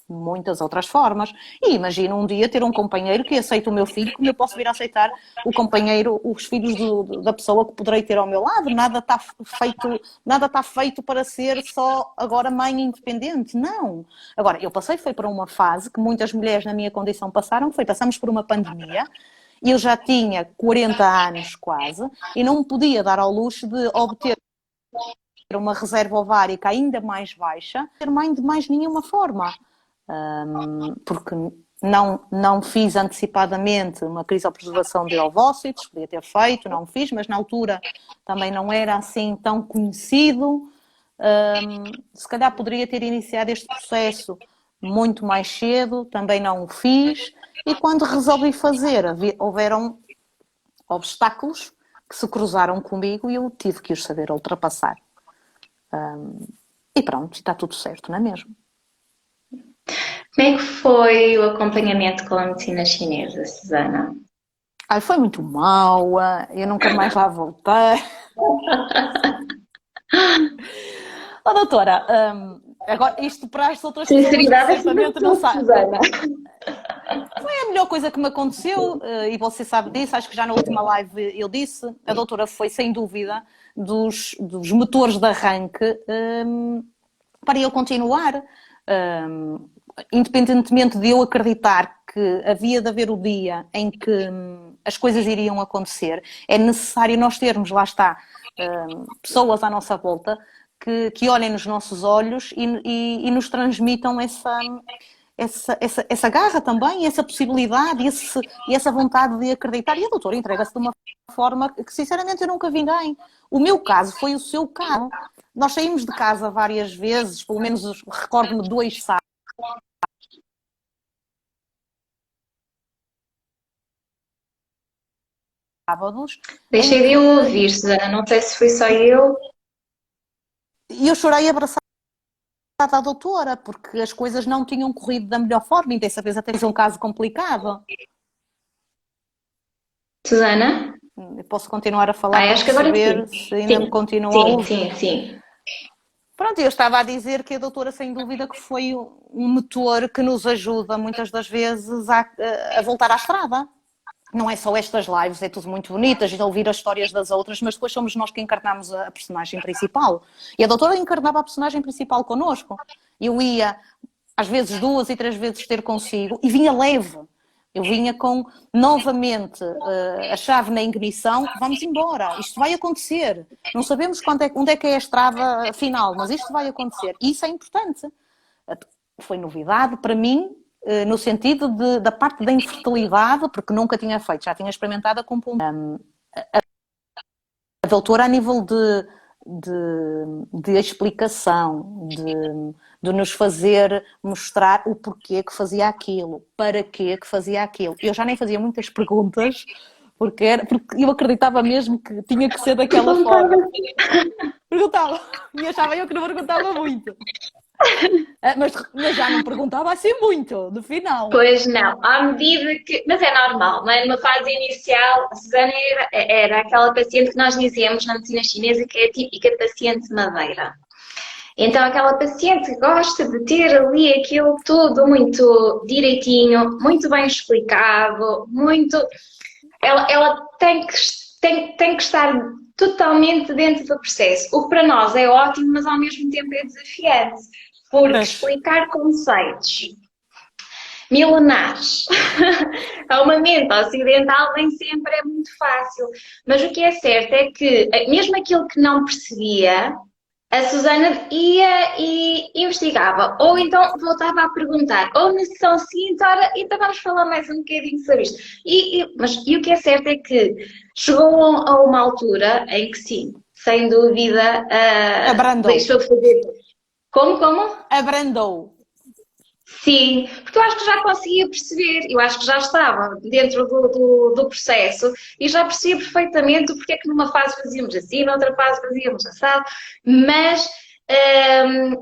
muitas outras formas. E imagino um dia ter um companheiro que aceita o meu filho, como eu posso vir a aceitar o companheiro, os filhos da pessoa que poderei ter ao meu lado. Nada está feito para ser só agora mãe independente. Não. Agora, eu foi por uma fase que muitas mulheres na minha condição passaram, passamos por uma pandemia. Eu já tinha 40 anos quase e não me podia dar ao luxo de obter uma reserva ovárica ainda mais baixa, ser mãe de mais nenhuma forma. Porque não fiz antecipadamente uma crisopreservação de ovócitos, podia ter feito, não fiz, mas na altura também não era assim tão conhecido. Se calhar poderia ter iniciado este processo muito mais cedo, também não o fiz. E quando resolvi fazer, houveram obstáculos que se cruzaram comigo e eu tive que os saber ultrapassar. E pronto, está tudo certo, não é mesmo? Como é que foi o acompanhamento com a medicina chinesa, Susana? Foi muito mau, eu nunca mais lá voltei. Doutora, agora isto para as outras pessoas que certamente não sabem. Susana. Foi a melhor coisa que me aconteceu e você sabe disso, acho que já na última live eu disse, a doutora foi sem dúvida dos motores de arranque para eu continuar. Independentemente de eu acreditar que havia de haver o dia em que as coisas iriam acontecer, é necessário nós termos, lá está, pessoas à nossa volta que olhem nos nossos olhos e nos transmitam essa garra também, essa possibilidade e essa vontade de acreditar. E a doutora entrega-se de uma forma que, sinceramente, eu nunca vi ninguém. O meu caso foi o seu caso. Nós saímos de casa várias vezes, pelo menos recordo-me 2 sábados. Deixei de ouvir, Susana, não sei se fui só eu. E eu chorei abraçada à doutora, porque as coisas não tinham corrido da melhor forma e dessa vez até foi um caso complicado. Susana? Eu posso continuar a falar para acho que agora perceber sim. se ainda me continua a ouvir. Sim. Pronto, eu estava a dizer que a doutora, sem dúvida, que foi um motor que nos ajuda muitas das vezes a voltar à estrada. Não é só estas lives, é tudo muito bonito, a gente ouvir as histórias das outras, mas depois somos nós que encarnamos a personagem principal. E a doutora encarnava a personagem principal connosco. Eu ia, às vezes, 2 e 3 vezes ter consigo e vinha leve. Eu vinha com, novamente, a chave na ignição, vamos embora, isto vai acontecer. Não sabemos onde é que é a estrada final, mas isto vai acontecer. E isso é importante. Foi novidade para mim, no sentido da parte da infertilidade, porque nunca tinha feito, já tinha experimentado a acupuntura. A doutora, a nível de explicação, de nos fazer mostrar o porquê que fazia aquilo, para quê que fazia aquilo. Eu já nem fazia muitas perguntas, porque eu acreditava mesmo que tinha que ser daquela forma. Perguntava. E achava eu que não perguntava muito. Mas já não perguntava assim muito, no final. Pois não, à medida que. Mas é normal, não é? Numa fase inicial, a Susana era aquela paciente que nós dizemos na medicina chinesa que é a típica paciente madeira. Então, aquela paciente que gosta de ter ali aquilo tudo muito direitinho, muito bem explicado, muito. Ela tem que estar totalmente dentro do processo. O que para nós é ótimo, mas ao mesmo tempo é desafiante. Porque explicar conceitos milenares a uma mente ocidental nem sempre é muito fácil. Mas o que é certo é que, mesmo aquilo que não percebia, a Susana ia e investigava, ou então voltava a perguntar, ou na sessão seguinte, ora, então vamos falar mais um bocadinho sobre isto. Mas o que é certo é que chegou a uma altura em que sim, sem dúvida, Abrandou. deixou de fazer. Como? Abrandou. Sim, porque eu acho que já conseguia perceber, eu acho que já estava dentro do processo e já percebia perfeitamente o porquê que numa fase fazíamos assim, noutra fase fazíamos assado, mas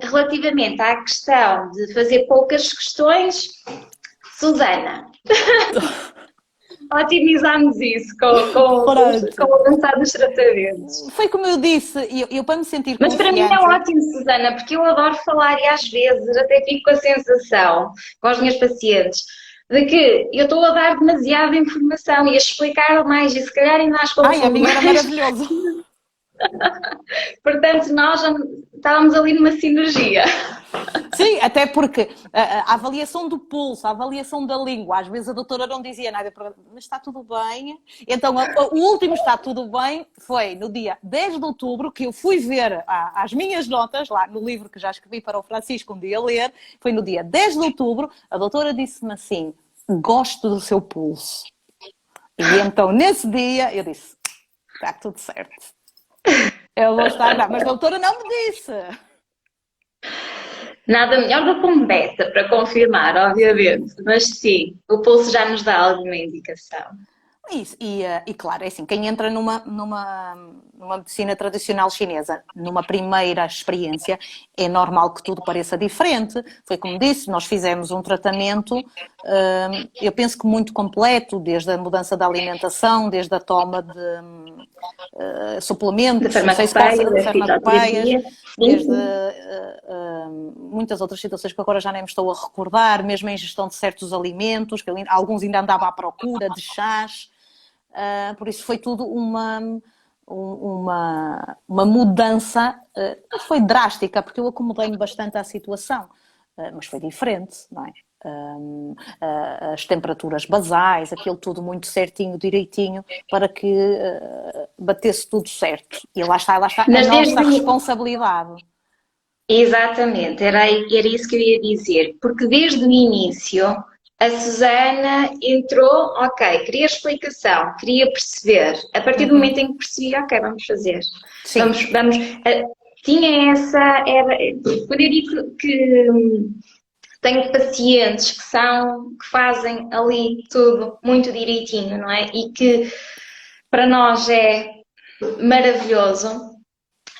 relativamente à questão de fazer poucas questões, Susana, otimizamos isso com o avançar dos tratamentos. Foi como eu disse, eu para me sentir Mas para mim é confiante... ótimo, Susana, porque eu adoro falar e às vezes até fico com a sensação, com as minhas pacientes, de que eu estou a dar demasiada informação e a explicar mais e se calhar ainda as confundo. Ai, a minha era maravilhoso. Portanto, nós já estávamos ali numa sinergia. Sim, até porque a avaliação do pulso, a avaliação da língua, às vezes a doutora não dizia nada, mas está tudo bem. Então, o último está tudo bem foi no dia 10 de outubro, que eu fui ver as minhas notas, lá no livro que já escrevi para o Francisco um dia ler, foi no dia 10 de outubro, a doutora disse-me assim, gosto do seu pulso. E então, nesse dia, eu disse, está tudo certo. Eu vou estar, não, mas a doutora não me disse. Nada melhor do que um beta para confirmar, obviamente, mas sim, o pulso já nos dá alguma indicação. Isso, e claro, é assim, quem entra numa medicina tradicional chinesa, numa primeira experiência, é normal que tudo pareça diferente. Foi como disse, nós fizemos um tratamento, eu penso que muito completo, desde a mudança da alimentação, desde a toma de suplementos, de farmacopeias, desde muitas outras situações que agora já nem me estou a recordar, mesmo a ingestão de certos alimentos, que alguns ainda andava à procura, de chás. Por isso foi tudo uma mudança, foi drástica, porque eu acomodei-me bastante à situação, mas foi diferente, não é? As temperaturas basais, aquilo tudo muito certinho, direitinho, para que batesse tudo certo. E lá está a nossa responsabilidade. Exatamente, era isso que eu ia dizer, porque desde o início a Susana entrou, ok, queria explicação, queria perceber. A partir do momento em que percebi, ok, vamos fazer. Sim. Vamos. Tinha essa. Quando eu digo que tenho pacientes que fazem ali tudo muito direitinho, não é? E que para nós é maravilhoso.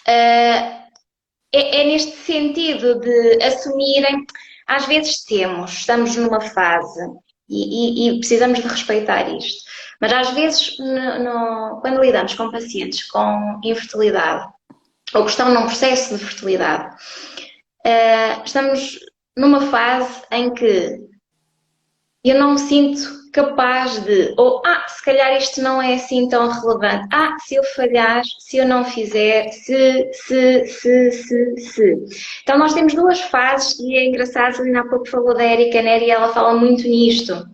É neste sentido de assumirem. Às vezes estamos numa fase e precisamos de respeitar isto, mas às vezes quando lidamos com pacientes com infertilidade ou que estão num processo de fertilidade, estamos numa fase em que eu não me sinto capaz de, se calhar isto não é assim tão relevante, se eu falhar, se eu não fizer, se. Então nós temos duas fases e é engraçado, ainda há pouco falou da Erika Neri e ela fala muito nisto.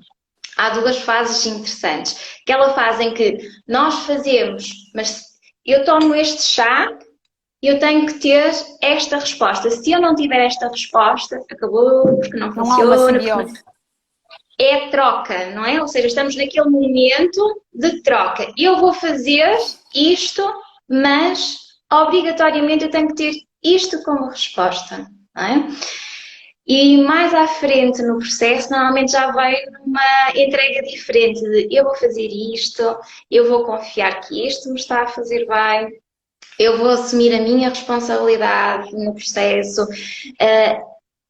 Há duas fases interessantes. Aquela fase em que nós fazemos, mas eu tomo este chá, eu tenho que ter esta resposta. Se eu não tiver esta resposta, acabou, porque não funciona. É troca, não é? Ou seja, estamos naquele momento de troca. Eu vou fazer isto, mas obrigatoriamente eu tenho que ter isto como resposta, não é? E mais à frente no processo, normalmente já vai numa entrega diferente de eu vou fazer isto, eu vou confiar que isto me está a fazer bem, eu vou assumir a minha responsabilidade no processo, eh,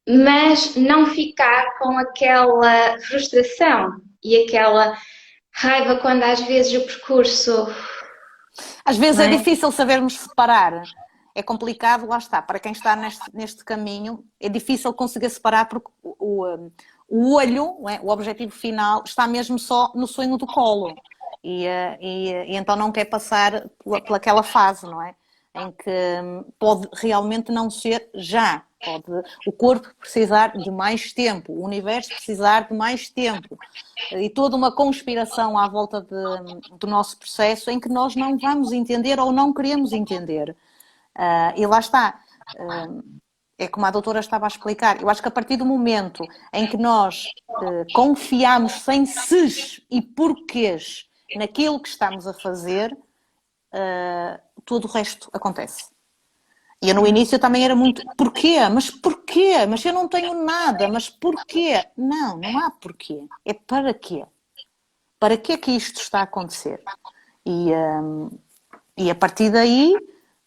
mas não ficar com aquela frustração e aquela raiva quando às vezes o percurso, Às vezes não é é? difícil sabermos separar. É complicado, lá está. Para quem está neste caminho, é difícil conseguir separar porque o olho, não é? O objetivo final, está mesmo só no sonho do colo. E então não quer passar pelaquela fase, não é? Em que pode realmente não ser já. Pode o corpo precisar de mais tempo, o universo precisar de mais tempo. E toda uma conspiração à volta do nosso processo em que nós não vamos entender ou não queremos entender. E lá está. É como a doutora estava a explicar. Eu acho que a partir do momento em que nós confiamos sem ses e porquês naquilo que estamos a fazer, todo o resto acontece. E eu no início também era muito, porquê? Mas porquê? Mas eu não tenho nada, mas porquê? Não, não há porquê. É para quê? Para que é que isto está a acontecer? E a partir daí,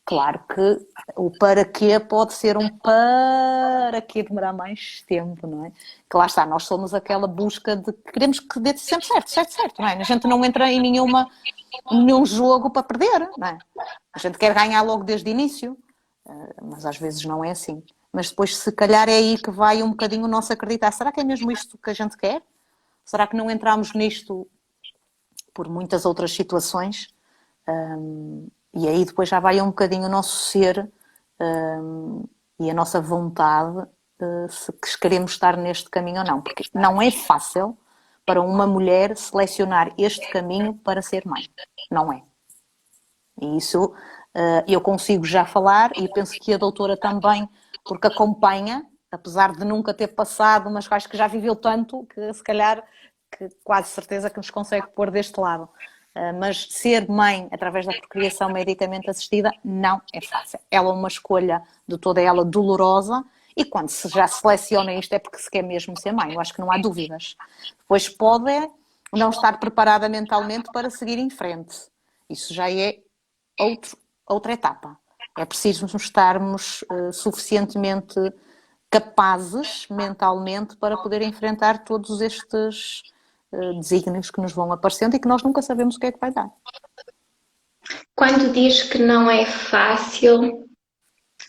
claro que o para quê pode ser um para quê demorar mais tempo, não é? Que lá está, nós somos aquela busca de queremos que dê sempre certo, certo, certo, não é? A gente não entra em nenhum jogo para perder, não é? A gente quer ganhar logo desde o início, mas às vezes não é assim. Mas depois, se calhar, é aí que vai um bocadinho o nosso acreditar. Será que é mesmo isto que a gente quer? Será que não entramos nisto por muitas outras situações? E aí depois já vai um bocadinho o nosso ser e a nossa vontade se queremos estar neste caminho ou não. Porque não é fácil para uma mulher selecionar este caminho para ser mãe. Não é. E isso eu consigo já falar e penso que a doutora também, porque acompanha, apesar de nunca ter passado, mas acho que já viveu tanto que se calhar que quase certeza que nos consegue pôr deste lado. Mas ser mãe através da procriação medicamente assistida não é fácil. Ela é uma escolha de toda ela dolorosa e quando se já seleciona isto é porque se quer mesmo ser mãe. Eu acho que não há dúvidas. Depois pode não estar preparada mentalmente para seguir em frente. Isso já é outra etapa. É preciso estarmos suficientemente capazes mentalmente para poder enfrentar todos estes desígnios que nos vão aparecendo e que nós nunca sabemos o que é que vai dar. Quando diz que não é fácil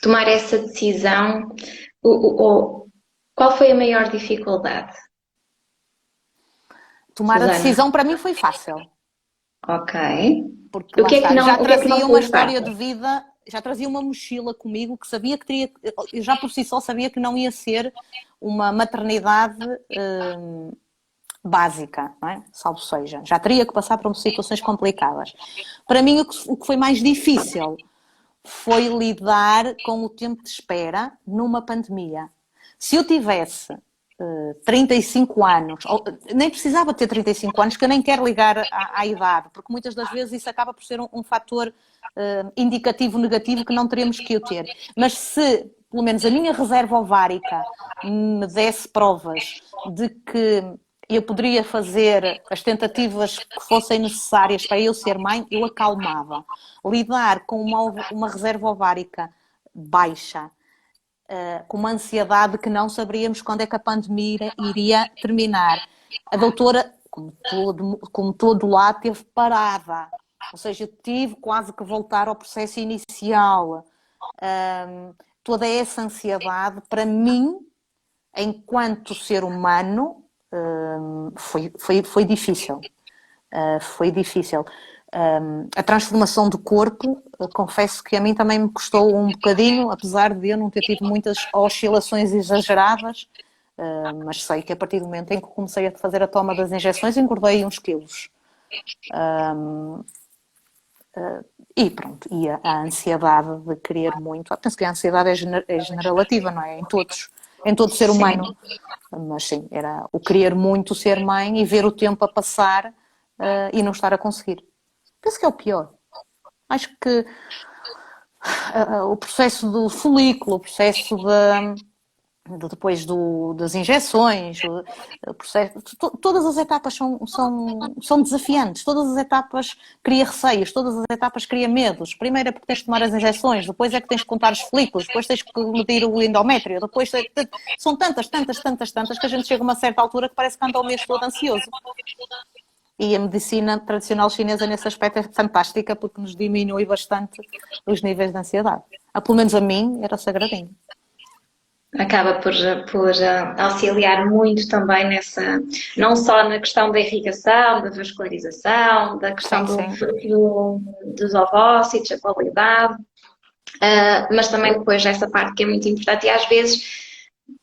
tomar essa decisão, qual foi a maior dificuldade, Tomar a Susana? decisão para mim foi fácil. Ok. Porque O lá que é está, que não, já o que é que não trazia uma foi história de fácil? vida, já trazia uma mochila comigo que sabia que teria, eu já por si só sabia que não ia ser uma maternidade básica, não é? Salvo seja, já teria que passar por situações complicadas. Para mim o que foi mais difícil foi lidar com o tempo de espera numa pandemia. Se eu tivesse 35 anos, nem precisava ter 35 anos, que eu nem quero ligar à idade, porque muitas das vezes isso acaba por ser um fator indicativo negativo que não teremos que o ter. Mas se, pelo menos, a minha reserva ovárica me desse provas de que eu poderia fazer as tentativas que fossem necessárias para eu ser mãe, eu acalmava. Lidar com uma reserva ovárica baixa, com uma ansiedade que não saberíamos quando é que a pandemia iria terminar. A doutora, como todo lá, teve parada. Ou seja, eu tive quase que voltar ao processo inicial. Toda essa ansiedade, para mim, enquanto ser humano, foi difícil. Foi difícil. A transformação do corpo, confesso que a mim também me custou um bocadinho, apesar de eu não ter tido muitas oscilações exageradas, mas sei que a partir do momento em que comecei a fazer a toma das injeções, engordei uns quilos. E pronto, e a ansiedade de querer muito, penso que a ansiedade é generalativa, não é? Em todo ser humano. Mas sim, era o querer muito ser mãe e ver o tempo a passar e não estar a conseguir. Penso que é o pior. Acho que o processo do folículo, o processo depois das injeções, o processo, todas as etapas são desafiantes, todas as etapas cria receios, todas as etapas cria medos. Primeiro é porque tens de tomar as injeções, depois é que tens de contar os folículos, depois tens que medir o endométrio, depois são tantas que a gente chega a uma certa altura que parece que anda o mês todo ansioso. E a medicina tradicional chinesa nesse aspecto é fantástica porque nos diminui bastante os níveis de ansiedade. Pelo menos a mim era sagradinho. Acaba por auxiliar muito também não só na questão da irrigação, da vascularização, da questão dos ovócitos, a qualidade, mas também depois essa parte que é muito importante e às vezes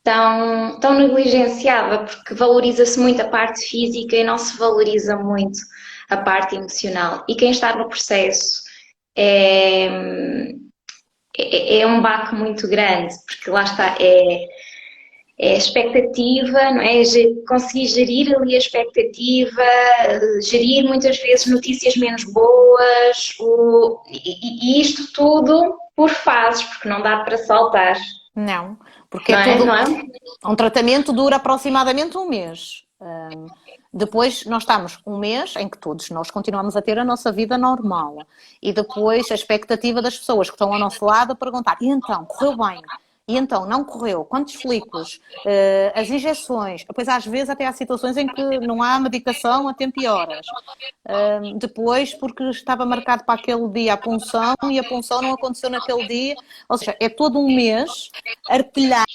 tão negligenciada, porque valoriza-se muito a parte física e não se valoriza muito a parte emocional. E quem está no processo é um baque muito grande, porque lá está, é a expectativa, não é? Conseguir gerir ali a expectativa, gerir muitas vezes notícias menos boas, e isto tudo por fases, porque não dá para saltar. Não, porque um tratamento dura aproximadamente um mês. Depois nós estamos um mês em que todos nós continuamos a ter a nossa vida normal. E depois a expectativa das pessoas que estão ao nosso lado a perguntar: e então, correu bem? E então, não correu? Quantos folículos? As injeções? Depois às vezes até há situações em que não há medicação a tempo e horas. Depois porque estava marcado para aquele dia a punção e a punção não aconteceu naquele dia. Ou seja, é todo um mês artilhada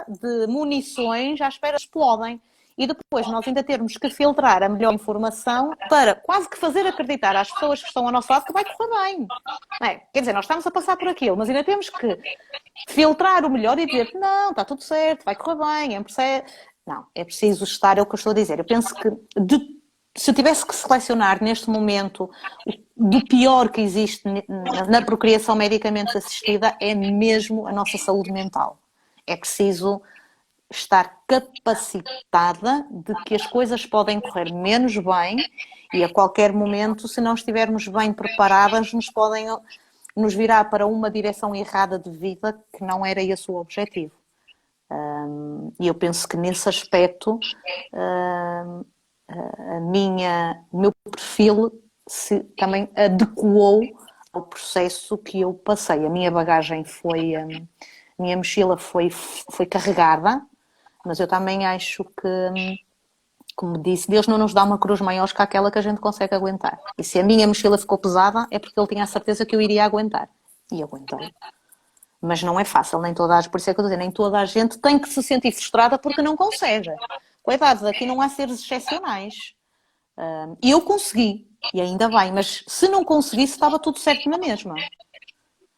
de munições à espera que explodem. E depois nós ainda termos que filtrar a melhor informação para quase que fazer acreditar às pessoas que estão ao nosso lado que vai correr bem. Não é? Quer dizer, nós estamos a passar por aquilo, mas ainda temos que filtrar o melhor e dizer: não, está tudo certo, vai correr bem, Não, é preciso estar, é o que eu estou a dizer. Eu penso que se eu tivesse que selecionar neste momento do pior que existe na procriação medicamente assistida, é mesmo a nossa saúde mental. É preciso estar capacitada de que as coisas podem correr menos bem e a qualquer momento, se não estivermos bem preparadas, podem nos virar para uma direção errada de vida que não era esse o objetivo. E eu penso que nesse aspecto o meu perfil se também adequou ao processo que eu passei. A minha bagagem a minha mochila foi carregada. Mas eu também acho que, como disse, Deus não nos dá uma cruz maior que aquela que a gente consegue aguentar. E se a minha mochila ficou pesada, é porque Ele tinha a certeza que eu iria aguentar. E aguentei. Mas não é fácil, por isso é que eu estou a dizer, nem toda a gente tem que se sentir frustrada porque não consegue. Cuidado, aqui não há seres excepcionais. E eu consegui, e ainda bem, mas se não conseguisse, estava tudo certo na mesma.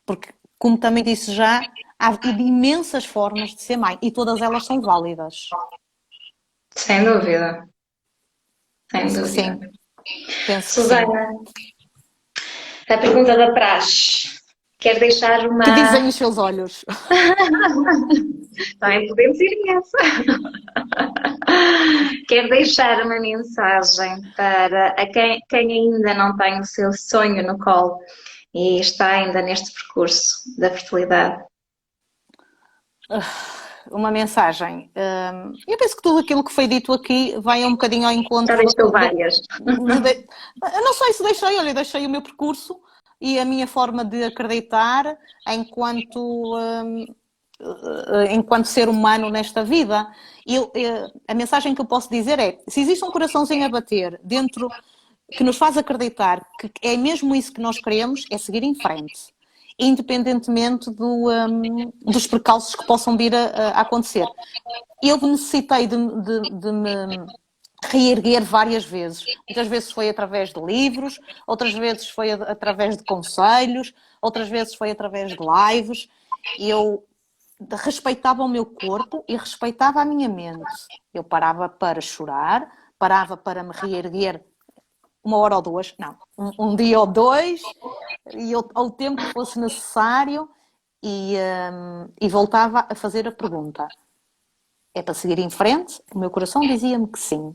Porque, como também disse já, há imensas formas de ser mãe e todas elas são válidas. Sem dúvida. Sem dúvida. Sim. Penso Susana, a pergunta da praxe. Quer deixar uma... Que dizem os seus olhos? Também podemos ir nessa. Quer deixar uma mensagem para quem ainda não tem o seu sonho no colo e está ainda neste percurso da fertilidade? Uma mensagem. Eu penso que tudo aquilo que foi dito aqui vai um bocadinho ao encontro... Já deixou várias. Eu não sei se deixei o meu percurso e a minha forma de acreditar enquanto ser humano nesta vida. A mensagem que eu posso dizer é: se existe um coraçãozinho a bater dentro que nos faz acreditar que é mesmo isso que nós queremos, é seguir em frente, independentemente dos percalços que possam vir a acontecer. Eu necessitei de me reerguer várias vezes. Muitas vezes foi através de livros, outras vezes foi através de conselhos, outras vezes foi através de lives. Eu respeitava o meu corpo e respeitava a minha mente. Eu parava para chorar, parava para me reerguer 1 hora ou 2, não, um dia ou 2, e ao tempo que fosse necessário, e voltava a fazer a pergunta: é para seguir em frente? O meu coração dizia-me que sim.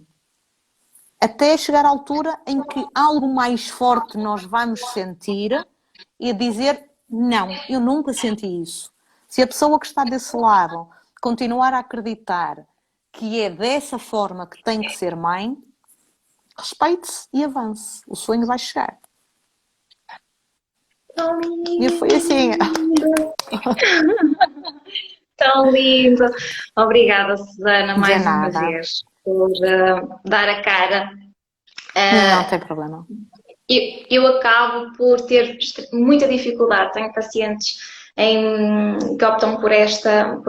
Até chegar à altura em que algo mais forte nós vamos sentir e dizer: não, eu nunca senti isso. Se a pessoa que está desse lado continuar a acreditar que é dessa forma que tem que ser mãe, respeite-se e avance. O sonho vai chegar. Tão E foi assim. Tão lindo. Obrigada, Susana, De mais uma nada. vez, por dar a cara. Não tem problema. Eu acabo por ter muita dificuldade, tenho pacientes que optam por esta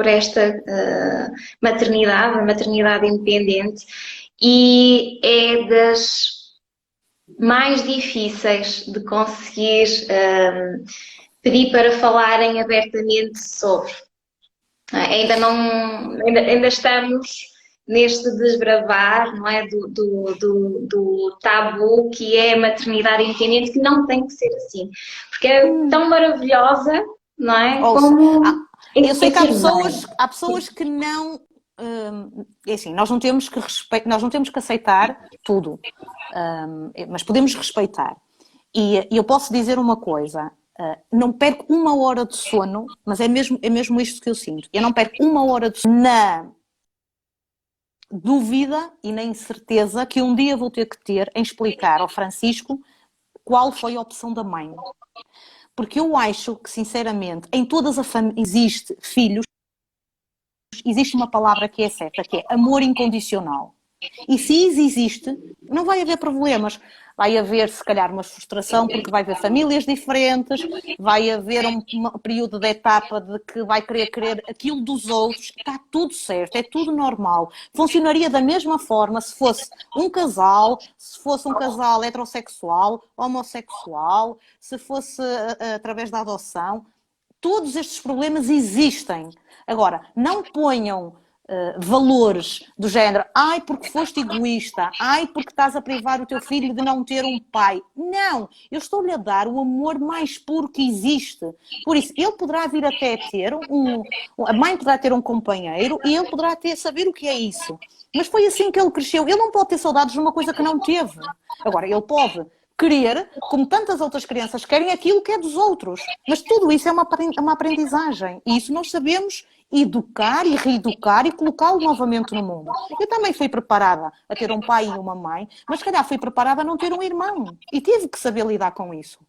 maternidade, a maternidade independente, e é das mais difíceis de conseguir pedir para falarem abertamente sobre. Ainda estamos neste desbravar, não é, do tabu que é a maternidade independente, que não tem que ser assim, porque é tão maravilhosa, não é? Ouça, Como eu sei que há ser mãe. pessoas que não. É assim, nós não temos que nós não temos que aceitar tudo, mas podemos respeitar. E eu posso dizer uma coisa: não perco uma hora de sono, mas é mesmo isto que eu sinto. Eu não perco uma hora de sono na dúvida e na incerteza que um dia vou ter que ter em explicar ao Francisco qual foi a opção da mãe. Porque eu acho que, sinceramente, em todas as famílias existe filhos, existe uma palavra que é certa, que é amor incondicional. E se isso existe, não vai haver problemas. Vai haver, se calhar, uma frustração, porque vai haver famílias diferentes, vai haver um período de etapa de que vai querer aquilo dos outros. Está tudo certo, é tudo normal. Funcionaria da mesma forma se fosse um casal heterossexual, homossexual, se fosse através da adoção. Todos estes problemas existem. Agora, não ponham valores do género, ai porque foste egoísta, ai porque estás a privar o teu filho de não ter um pai. Não, eu estou-lhe a dar o amor mais puro que existe. Por isso, ele poderá vir até ter a mãe poderá ter um companheiro e ele poderá saber o que é isso. Mas foi assim que ele cresceu. Ele não pode ter saudades de uma coisa que não teve. Agora, ele pode querer, como tantas outras crianças querem, aquilo que é dos outros. Mas tudo isso é uma aprendizagem. E isso nós sabemos educar e reeducar e colocá-lo novamente no mundo. Eu também fui preparada a ter um pai e uma mãe, mas se calhar fui preparada a não ter um irmão. E tive que saber lidar com isso.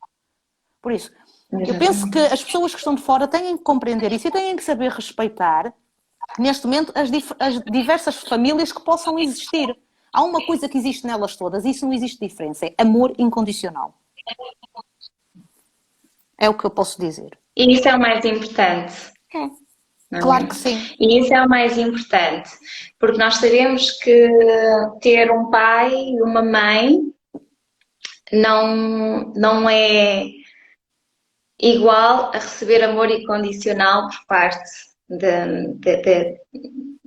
Por isso, eu penso que as pessoas que estão de fora têm que compreender isso e têm que saber respeitar, neste momento, as diversas famílias que possam existir. Há uma coisa que existe nelas todas, isso não existe diferença, é amor incondicional. É o que eu posso dizer. E isso é o mais importante. Claro que sim. E isso é o mais importante, porque nós sabemos que ter um pai e uma mãe não é igual a receber amor incondicional por parte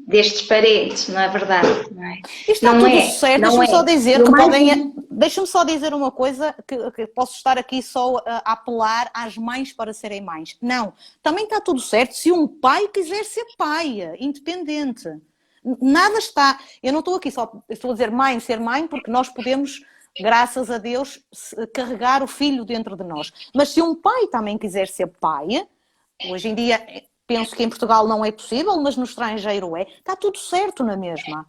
destes parentes, não é verdade? Não é? Isto está não tudo é, certo, não deixa-me é. só dizer E o que mais podem. Deixa-me só dizer uma coisa, que posso estar aqui só a apelar às mães para serem mães. Não, também está tudo certo se um pai quiser ser pai, independente. Nada está. Eu não estou aqui só, estou a dizer mãe, ser mãe, porque nós podemos, graças a Deus, carregar o filho dentro de nós. Mas se um pai também quiser ser pai, hoje em dia penso que em Portugal não é possível, mas no estrangeiro é, está tudo certo na mesma.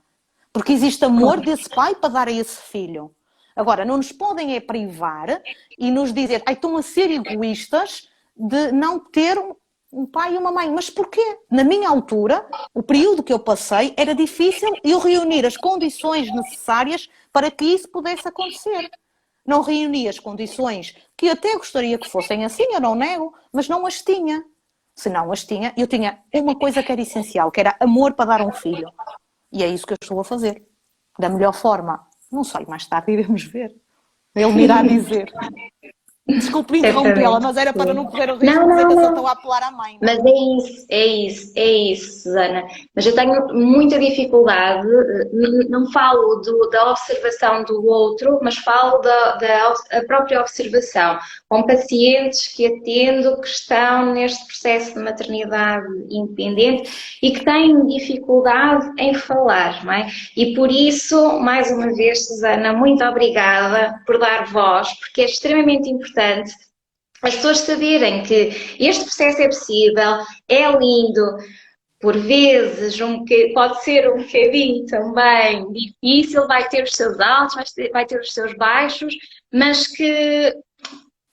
Porque existe amor desse pai para dar a esse filho. Agora, não nos podem privar e nos dizer, estão a ser egoístas de não ter um pai e uma mãe. Mas porquê? Na minha altura, o período que eu passei, era difícil eu reunir as condições necessárias para que isso pudesse acontecer. Não reuni as condições que eu até gostaria que fossem assim, eu não nego, mas não as tinha. Se não as tinha, eu tinha uma coisa que era essencial, que era amor para dar a um filho. E é isso que eu estou a fazer. Da melhor forma. Não sei, mais tarde iremos ver. Ele me irá dizer. Desculpe interrompê-la, mas era para não correr o risco de dizer que eu só estou a apelar à mãe. Mas é isso, Susana. Mas eu tenho muita dificuldade, não falo da observação do outro, mas falo da própria observação, com pacientes que atendo que estão neste processo de maternidade independente e que têm dificuldade em falar, não é? E por isso, mais uma vez, Susana, muito obrigada por dar voz, porque é extremamente importante as pessoas saberem que este processo é possível, é lindo, por vezes pode ser um bocadinho também difícil, vai ter os seus altos, vai ter os seus baixos, mas que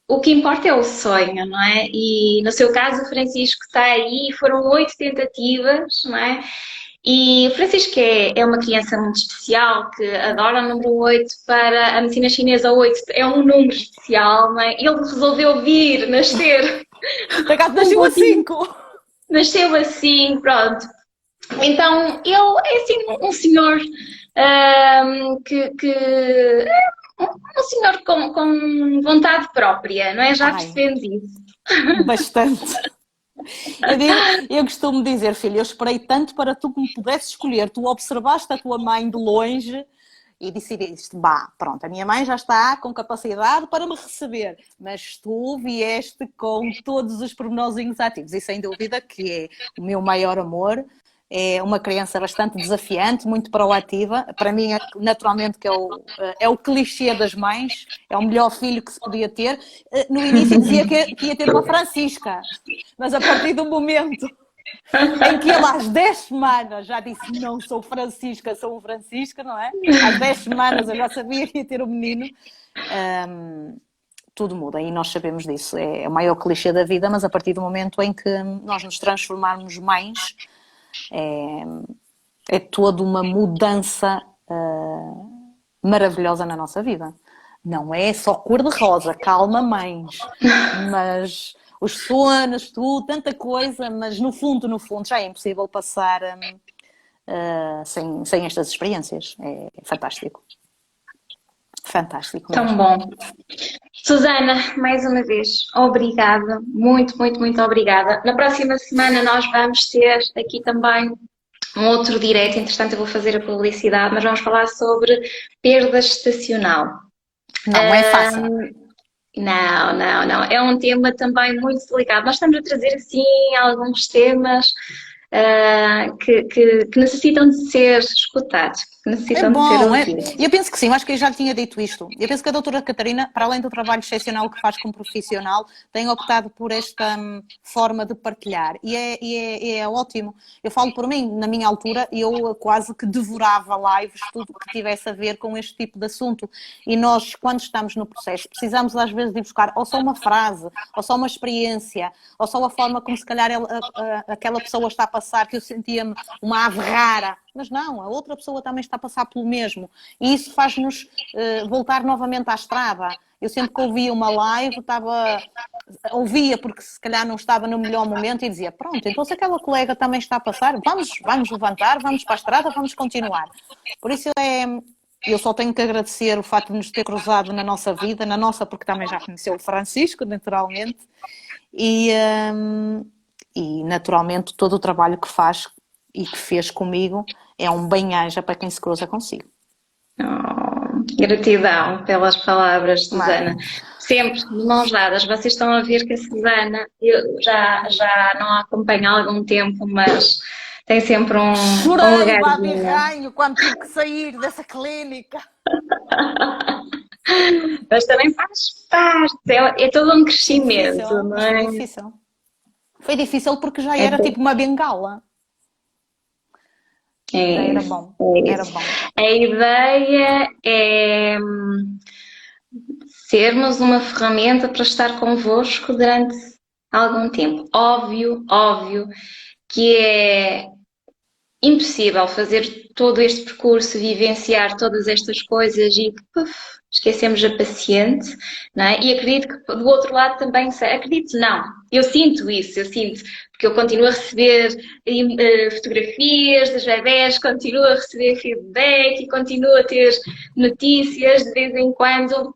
o que importa é o sonho, não é? E no seu caso, o Francisco está aí, foram 8 tentativas, não é? E o Francisco é uma criança muito especial, que adora o número 8. Para a medicina chinesa, 8 é um número especial, não é? Ele resolveu vir, nascer. Por acaso nasceu a 5. Nasceu assim, pronto. Então, ele é assim um senhor um senhor com vontade própria, não é? Já percebemos isso. Bastante. Eu costumo dizer, filho, eu esperei tanto para tu que me pudesses escolher. Tu observaste a tua mãe de longe e decidiste, pronto, a minha mãe já está com capacidade para me receber, mas tu vieste com todos os pormenorzinhos ativos e sem dúvida que é o meu maior amor. É uma criança bastante desafiante, muito proativa. Para mim, naturalmente, que é o clichê das mães. É o melhor filho que se podia ter. No início dizia que ia ter uma Francisca. Mas a partir do momento em que ele às 10 semanas já disse não sou Francisca, sou Francisca, não é? Às 10 semanas eu já sabia que ia ter um menino. Tudo muda e nós sabemos disso. É o maior clichê da vida, mas a partir do momento em que nós nos transformarmos mães, é toda uma mudança maravilhosa na nossa vida. Não é só cor-de-rosa, calma mães, mas os sonhos, tudo, tanta coisa, mas no fundo já é impossível passar sem estas experiências. É fantástico. Fantástico mesmo. Tão bom. Susana, mais uma vez, obrigada, muito, muito, muito obrigada. Na próxima semana nós vamos ter aqui também um outro direto, entretanto eu vou fazer a publicidade, mas vamos falar sobre perda gestacional. Não é fácil. Não. É um tema também muito delicado. Nós estamos a trazer assim alguns temas que necessitam de ser escutados, que necessitam de ser ouvidos. Eu penso que sim, eu acho que eu já tinha dito isto. Eu penso que a doutora Catarina, para além do trabalho excepcional que faz como profissional, tem optado por esta forma de partilhar e é ótimo. Eu falo por mim, na minha altura, eu quase que devorava lives, tudo que tivesse a ver com este tipo de assunto. E nós, quando estamos no processo, precisamos às vezes de buscar ou só uma frase, ou só uma experiência, ou só a forma como se calhar aquela pessoa está a passar, que eu sentia-me uma ave rara. Mas não, a outra pessoa também está a passar pelo mesmo. E isso faz-nos voltar novamente à estrada. Eu sempre que ouvia uma live, ouvia porque se calhar não estava no melhor momento e dizia, pronto, então se aquela colega também está a passar, vamos levantar, vamos para a estrada, vamos continuar. Por isso eu só tenho que agradecer o facto de nos ter cruzado na nossa vida, porque também já conheceu o Francisco, naturalmente, e naturalmente todo o trabalho que faz e que fez comigo é um bem-aja para quem se cruza consigo. Gratidão pelas palavras, Susana. Sempre de mãos dadas. Vocês estão a ver que a Susana, eu já não a acompanho há algum tempo, mas tem sempre um Chorei, lugarzinho. quando tive que sair dessa clínica. Mas também faz parte, é todo um crescimento, difícil, não é? Foi difícil. Foi difícil porque já era tipo uma bengala. Era bom. Era bom. A ideia é sermos uma ferramenta para estar convosco durante algum tempo. Óbvio que é impossível fazer todo este percurso, vivenciar todas estas coisas e esquecemos a paciente, não é? E acredito que do outro lado também, acredito não, eu sinto isso, porque eu continuo a receber fotografias dos bebés, continuo a receber feedback e continuo a ter notícias de vez em quando.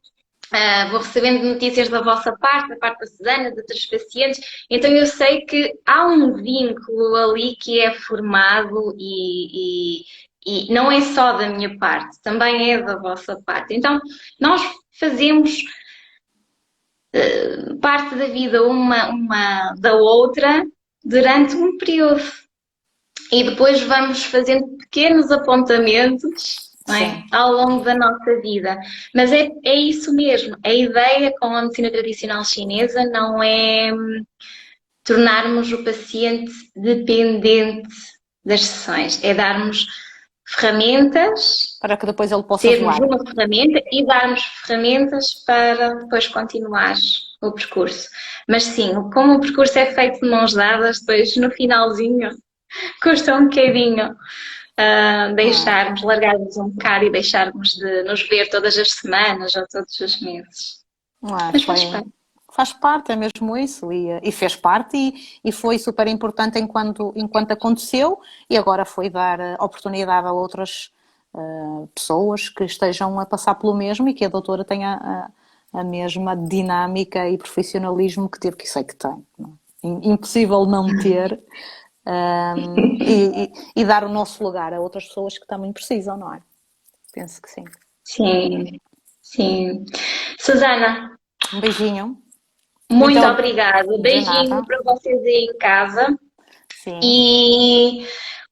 Vou recebendo notícias da vossa parte, da parte da Susana, de outros pacientes, então eu sei que há um vínculo ali que é formado e não é só da minha parte, também é da vossa parte. Então nós fazemos parte da vida uma da outra durante um período e depois vamos fazendo pequenos apontamentos, não é? Ao longo da nossa vida. Mas é isso mesmo. A ideia com a medicina tradicional chinesa não é tornarmos o paciente dependente das sessões, é darmos ferramentas, Para que depois ele possa sermos voar. uma ferramenta e darmos ferramentas para depois continuar o percurso. Mas sim, como o percurso é feito de mãos dadas, depois no finalzinho custa um bocadinho deixarmos, largarmos um bocado e deixarmos de nos ver todas as semanas ou todos os meses. Mas faz parte. Faz parte, é mesmo isso, e fez parte e foi super importante enquanto aconteceu, e agora foi dar oportunidade a outras pessoas que estejam a passar pelo mesmo e que a doutora tenha a mesma dinâmica e profissionalismo que teve, que sei que tem. Não é? Impossível não ter, e dar o nosso lugar a outras pessoas que também precisam, não é? Penso que sim. Sim, sim. Susana, Um beijinho. muito obrigada. De Beijinho nada. para vocês aí em casa. Sim. E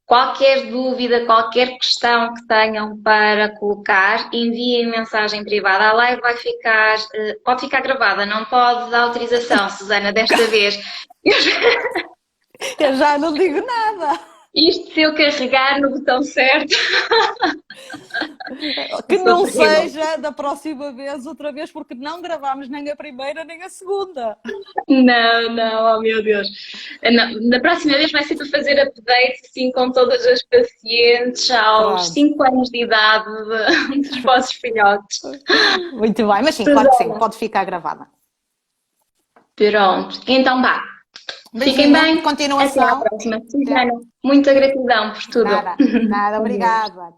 qualquer dúvida, qualquer questão que tenham para colocar, enviem mensagem privada. A live vai ficar, pode ficar gravada, não pode dar autorização, Susana, desta vez. Eu já não digo nada. Isto se eu carregar no botão certo. Que não seja da próxima vez outra vez, porque não gravámos nem a primeira nem a segunda. Não, oh meu Deus. Na próxima vez vai ser para fazer update assim, com todas as pacientes aos 5 anos de idade dos vossos filhotes. Muito bem, mas sim, claro que sim, pode ficar gravada. Pronto, então vá. Fiquem bem. Continuação. Até à próxima. Susana, muita gratidão por tudo. Nada, obrigada.